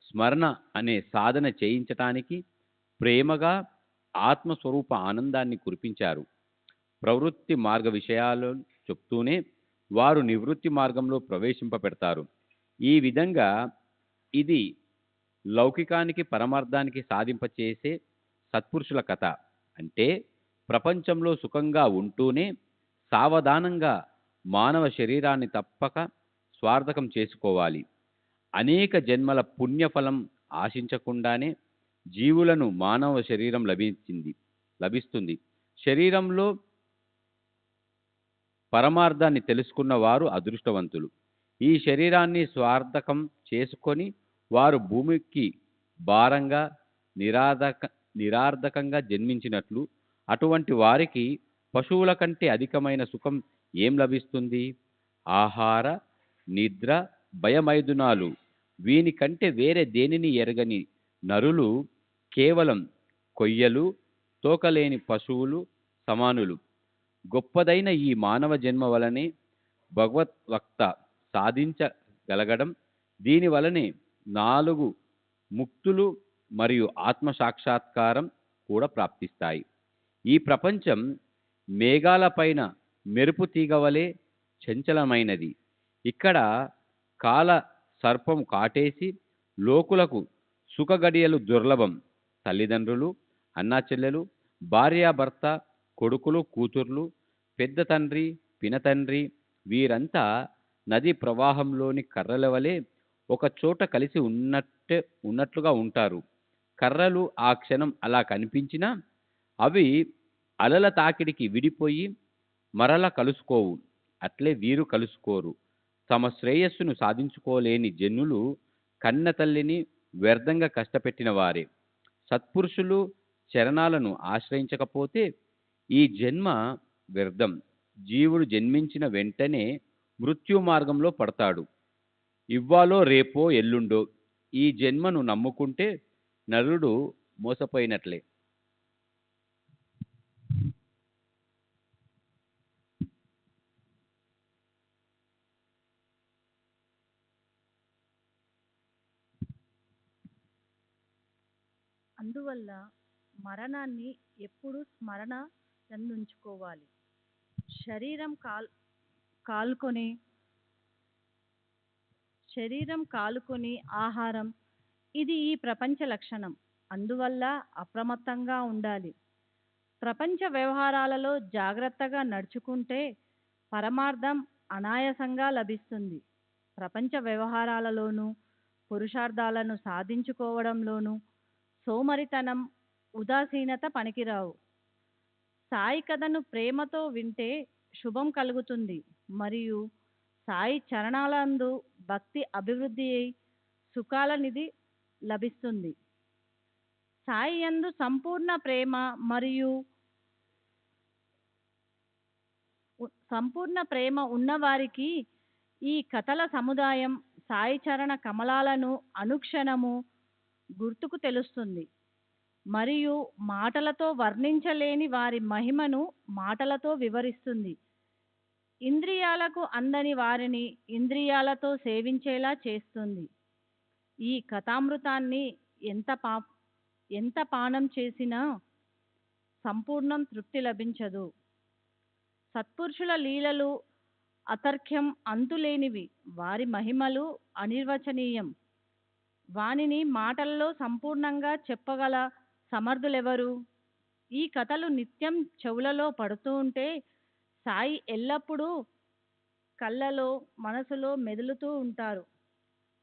స్మరణ అనే సాధన చేయించటానికి ప్రేమగా ఆత్మస్వరూప ఆనందాన్ని కురిపించారు. ప్రవృత్తి మార్గ విషయాలు చెప్తూనే వారు నివృత్తి మార్గంలో ప్రవేశింపబెడతారు. ఈ విధంగా ఇది లౌకికానికి పరమార్థానికి సాధింపచేసే సత్పురుషుల కథ. అంటే ప్రపంచంలో సుఖంగా ఉంటూనే సావధానంగా మానవ శరీరాన్ని తప్పక స్వార్థకం చేసుకోవాలి. అనేక జన్మల పుణ్యఫలం ఆశించకుండానే జీవులను మానవ శరీరం లభిస్తుంది. శరీరంలో పరమార్థాన్ని తెలుసుకున్న వారు అదృష్టవంతులు. ఈ శరీరాన్ని స్వార్థకం చేసుకొని వారు భూమికి భారంగా నిరార్థకంగా జన్మించినట్లు అటువంటి వారికి పశువుల కంటే అధికమైన సుఖం ఏం లభిస్తుంది? ఆహార, నిద్ర, భయమైదునాలు వీని కంటే వేరే దేనిని ఎరగని నరులు కేవలం కొయ్యలు, తోకలేని పశువులు సమానులు. గొప్పదైన ఈ మానవ జన్మ వలనే భగవద్వక్త సాధించగలగడం, దీని వలనే 4 ముక్తులు మరియు ఆత్మసాక్షాత్కారం కూడా ప్రాప్తిస్తాయి. ఈ ప్రపంచం మేఘాలపైన మెరుపు తీగ వలె చంచలమైనది. ఇక్కడ కాల సర్పం కాటేసి లోకులకు సుఖగడియలు దుర్లభం. తల్లిదండ్రులు, అన్నాచెల్లెలు, భార్యాభర్త, కొడుకులు, కూతుర్లు, పెద్ద తండ్రి, పినతండ్రి వీరంతా నది ప్రవాహంలోని కర్రల వలె ఒక చోట కలిసి ఉన్నట్లుగా ఉంటారు. కర్రలు ఆ క్షణం అలా కనిపించినా అవి అలల తాకిడికి విడిపోయి మరల కలుసుకోవు. అట్లే వీరు కలుసుకోరు. తమ శ్రేయస్సును సాధించుకోలేని జనులు కన్న తల్లిని వ్యర్థంగా కష్టపెట్టిన వారే. సత్పురుషులు చరణాలను ఆశ్రయించకపోతే ఈ జన్మ వ్యర్థం. జీవుడు జన్మించిన వెంటనే మృత్యు మార్గంలో పడతాడు. ఇవ్వాలో రేపో ఎల్లుండో ఈ జన్మను నమ్ముకుంటే నరుడు మోసపోయినట్లే. అందువల్ల మరణాన్ని ఎప్పుడూ స్మరణ యందుంచుకోవాలి. కాల్కొని శరీరం కాలుకొని ఆహారం ఇది ఈ ప్రపంచ లక్షణం. అందువల్ల అప్రమత్తంగా ఉండాలి. ప్రపంచ వ్యవహారాలలో జాగ్రత్తగా నడుచుకుంటే పరమార్థం అనాయాసంగా లభిస్తుంది. ప్రపంచ వ్యవహారాలలోనూ పురుషార్థాలను సాధించుకోవడంలోనూ సోమరితనం, ఉదాసీనత పనికిరావు. సాయి కథను ప్రేమతో వింటే శుభం కలుగుతుంది మరియు సాయి చరణాలందు భక్తి అభివృద్ధి అయి సుఖాల నిధి లభిస్తుంది. సాయి యందు సంపూర్ణ ప్రేమ ఉన్నవారికి ఈ కథల సముదాయం సాయి చరణ కమలాలను అనుక్షణము గుర్తుకు తెలుస్తుంది మరియు మాటలతో వర్ణించలేని వారి మహిమను మాటలతో వివరిస్తుంది. ఇంద్రియాలకు అందని వారిని ఇంద్రియాలతో సేవించేలా చేస్తుంది. ఈ కథామృతాన్ని ఎంత పానం చేసినా సంపూర్ణం తృప్తి లభించదు. సత్పురుషుల లీలలు అతర్క్యం, అంతులేనివి. వారి మహిమలు అనిర్వచనీయం. వానిని మాటల్లో సంపూర్ణంగా చెప్పగల సమర్థులెవరు? ఈ కథలు నిత్యం చెవులలో పడుతూ ఉంటే సాయి ఎల్లప్పుడూ కళ్ళలో మనసులో మెదులుతూ ఉంటారు.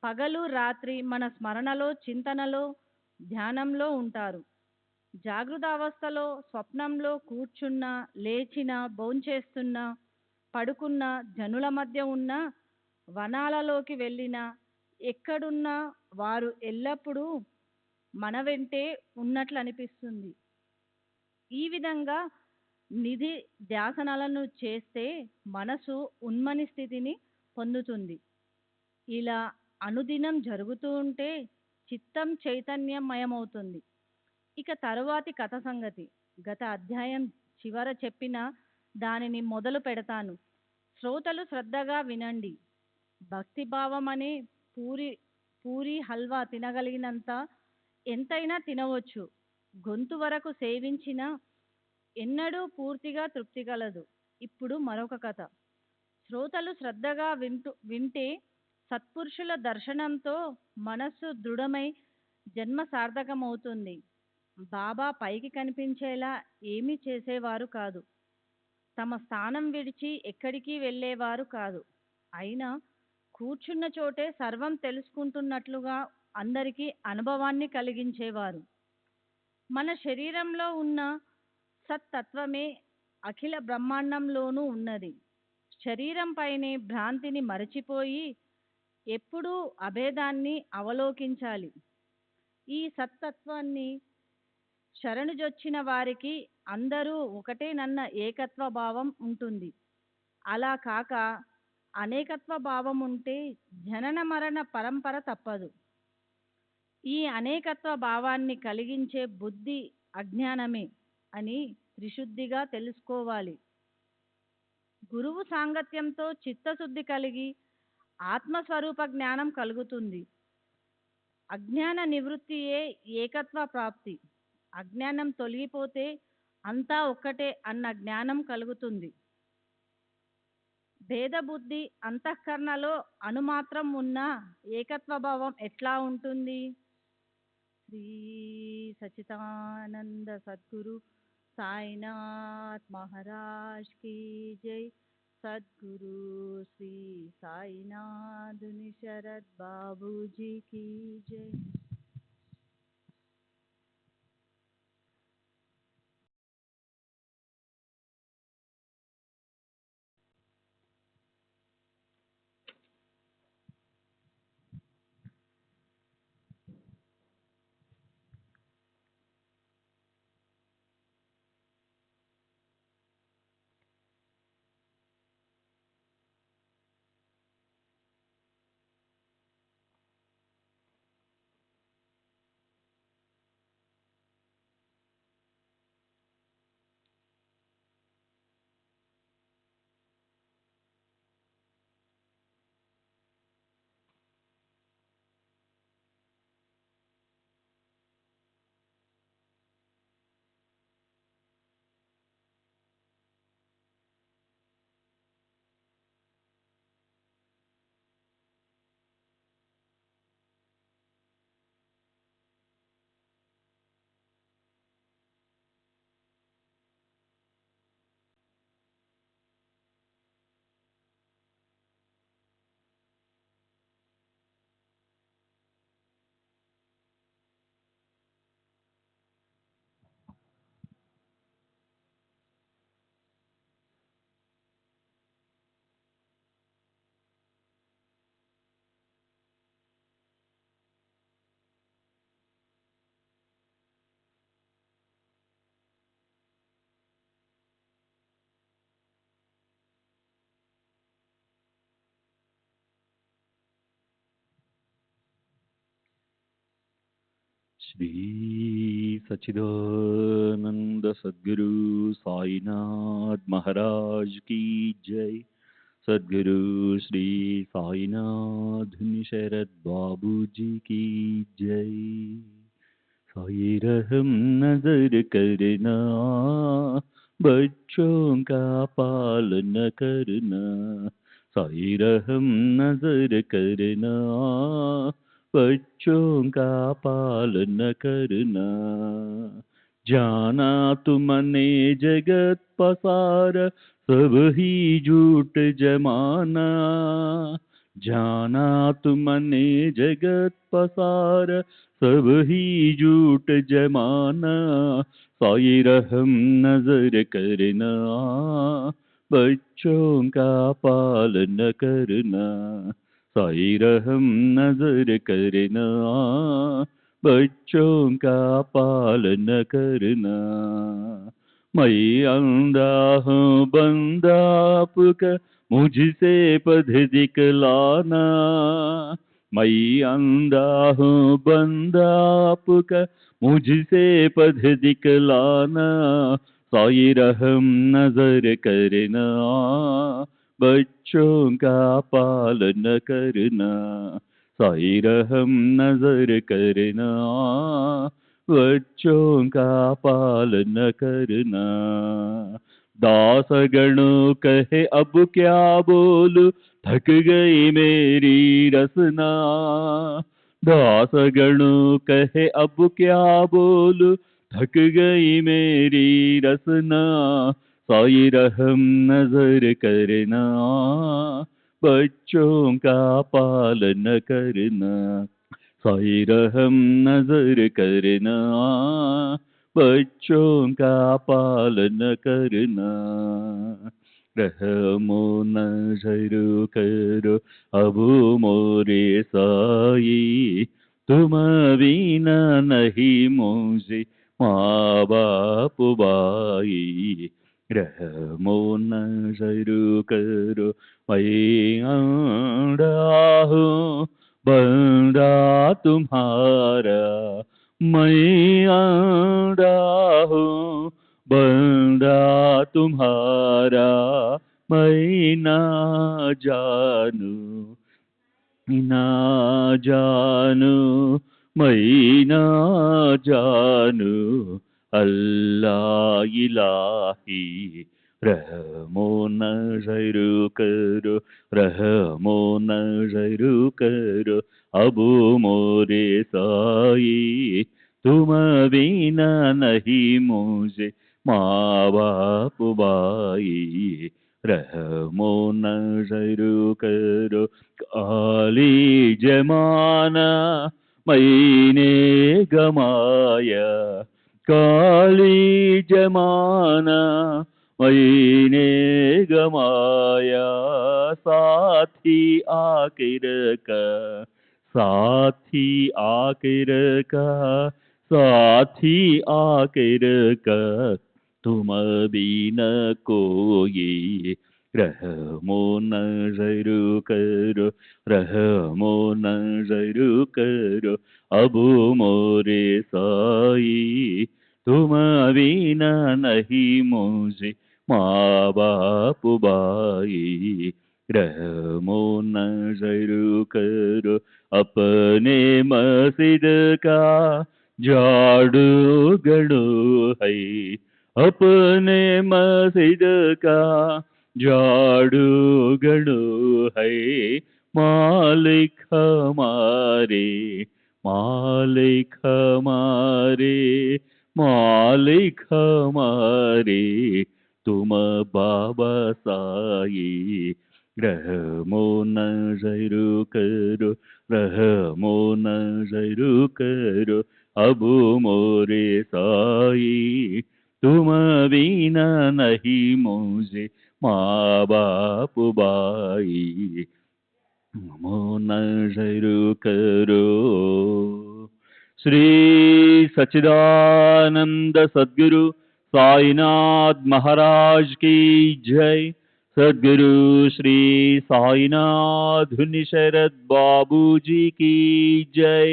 పగలు రాత్రి మన స్మరణలో, చింతనలో, ధ్యానంలో ఉంటారు. జాగృతావస్థలో, స్వప్నంలో కూర్చున్నా, లేచినా, భోంచేస్తున్నా, పడుకున్నా, జనుల మధ్య ఉన్న వనాలలోకి వెళ్ళినా, ఎక్కడున్నా వారు ఎల్లప్పుడూ మన వెంటే ఉన్నట్లు అనిపిస్తుంది. ఈ విధంగా నిధి ధ్యాసనలను చేస్తే మనసు ఉన్మని స్థితిని పొందుతుంది. ఇలా అనుదినం జరుగుతూ ఉంటే చిత్తం చైతన్యమయమవుతుంది. ఇక తరువాతి కథ సంగతి గత అధ్యాయం చివర చెప్పిన దానిని మొదలు పెడతాను. శ్రోతలు శ్రద్ధగా వినండి. భక్తిభావం అనే పూరి హల్వా తినగలిగినంత ఎంతైనా తినవచ్చు. గొంతు వరకు సేవించిన ఎన్నడూ పూర్తిగా తృప్తి కలదు. ఇప్పుడు మరొక కథ. శ్రోతలు శ్రద్ధగా వింటే సత్పురుషుల దర్శనంతో మనస్సు దృఢమై జన్మ సార్థకమవుతుంది. బాబా పైకి కనిపించేలా ఏమీ చేసేవారు కాదు. తమ స్థానం విడిచి ఎక్కడికి వెళ్ళేవారు కాదు. అయినా కూర్చున్న చోటే సర్వం తెలుసుకుంటున్నట్లుగా అందరికీ అనుభవాన్ని కలిగించేవారు. మన శరీరంలో ఉన్న సత్తత్వమే అఖిల బ్రహ్మాండంలోనూ ఉన్నది. శరీరం పైనే భ్రాంతిని మరచిపోయి ఎప్పుడూ అభేదాన్ని అవలోకించాలి. ఈ సత్తత్వాన్ని శరణుజొచ్చిన వారికి అందరూ ఒకటేనన్న ఏకత్వ భావం ఉంటుంది. అలా కాక అనేకత్వ భావం ఉంటే జనన మరణ పరంపర తప్పదు. ఈ అనేకత్వ భావాన్ని కలిగించే బుద్ధి అజ్ఞానమే అని త్రిశుద్ధిగా తెలుసుకోవాలి. గురువు సాంగత్యంతో చిత్తశుద్ధి కలిగి ఆత్మస్వరూప జ్ఞానం కలుగుతుంది. అజ్ఞాన నివృత్తియే ఏకత్వ ప్రాప్తి. అజ్ఞానం తొలగిపోతే అంతా ఒక్కటే అన్న జ్ఞానం కలుగుతుంది. భేదబుద్ధి అంతఃకరణలో అణుమాత్రం ఉన్న ఏకత్వ భావం ఎట్లా ఉంటుంది? శ్రీ సచిదానంద సద్గురు సాయినాథ్ మహారాజ్ की जय. सद्गुरु श्री साईनाथ शरद बाबू जी की जय. श्री सच्चिदानंद सद्गुरु साईनाथ महाराज की जय। सद्गुरु श्री साईनाथ शरद बाबू जी की जय। साई रहम नजर करना, बच्चों का पालन करना। साई रहम नजर करना, बच्चों का पालन करना। जाना तुमने जगत पसार, सब ही झूठ जमाना। जाना तुमने जगत पसार, सब ही झूठ जमाना। साई रहम नजर करना, बच्चों का पालन करना। साई रहम नजर करना, बच्चों का पालन करना। मैं अंधा हूँ बंदा आपका, मुझसे पथ दिखलाना। मैं अंधा हूँ बंदा आपका, मुझसे पथ दिखलाना। साई रहम नजर करना, बच्चों का पालन करना। साई रहम नजर करना, बच्चों का पालन करना। दास गणों कहे अब क्या बोलूं, थक गई मेरी रसना। दास गणों कहे अब क्या बोलूं, थक गई मेरी रसना। साई रहम नजर करना, बच्चों का पालन करना। साई रहम नजर करना, बच्चों का पालन करना। रहमो नजर करो अब मोरे साई, तुम बिना नहीं मुझे माँ बाप भाई। रहमो नजर करो मैं अंधा हूँ बंदा तुम्हारा। मैं अंधा हूँ बंदा तुम्हारा। मैं ना जानू ना जानू, मैं ना जानू अल्लाह इलाही। रहमो नजर करो, रहमो नजर करो अब मोरे साई। तुम बिना नहीं मुझे माँ बाप भाई। रहमो नजर करो काली जमाना मैंने गमाया। काली जमाना मैंने गमाया। साथी आखिर का, साथी आखिर का, साथी आखिर का तुम बिना कोई। रहमो नजर करो, रहमो नजर करो अब मोरे साई। तुम बिना नहीं मुझे माँ बाप भाई। रहमो नजर करो अपने मस्जिद का झाड़ू गड़ो है। अपने मस्जिद का झाड़ू गड़ो है। मालिक हमारे, मालिक हमारे, मालिक हमारे तुम बाबा साई। रहमो नजर करो, रहमो नजर करो अब मोरे साई। तुम बिना नहीं मुझे माँ बाप भाई। नमो नजर करो। श्री सच्चिदानंद सद्गुरु साईनाथ महाराज की जय। सद्गुरु श्री साईनाथ शरद बाबू जी की जय।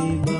బాబా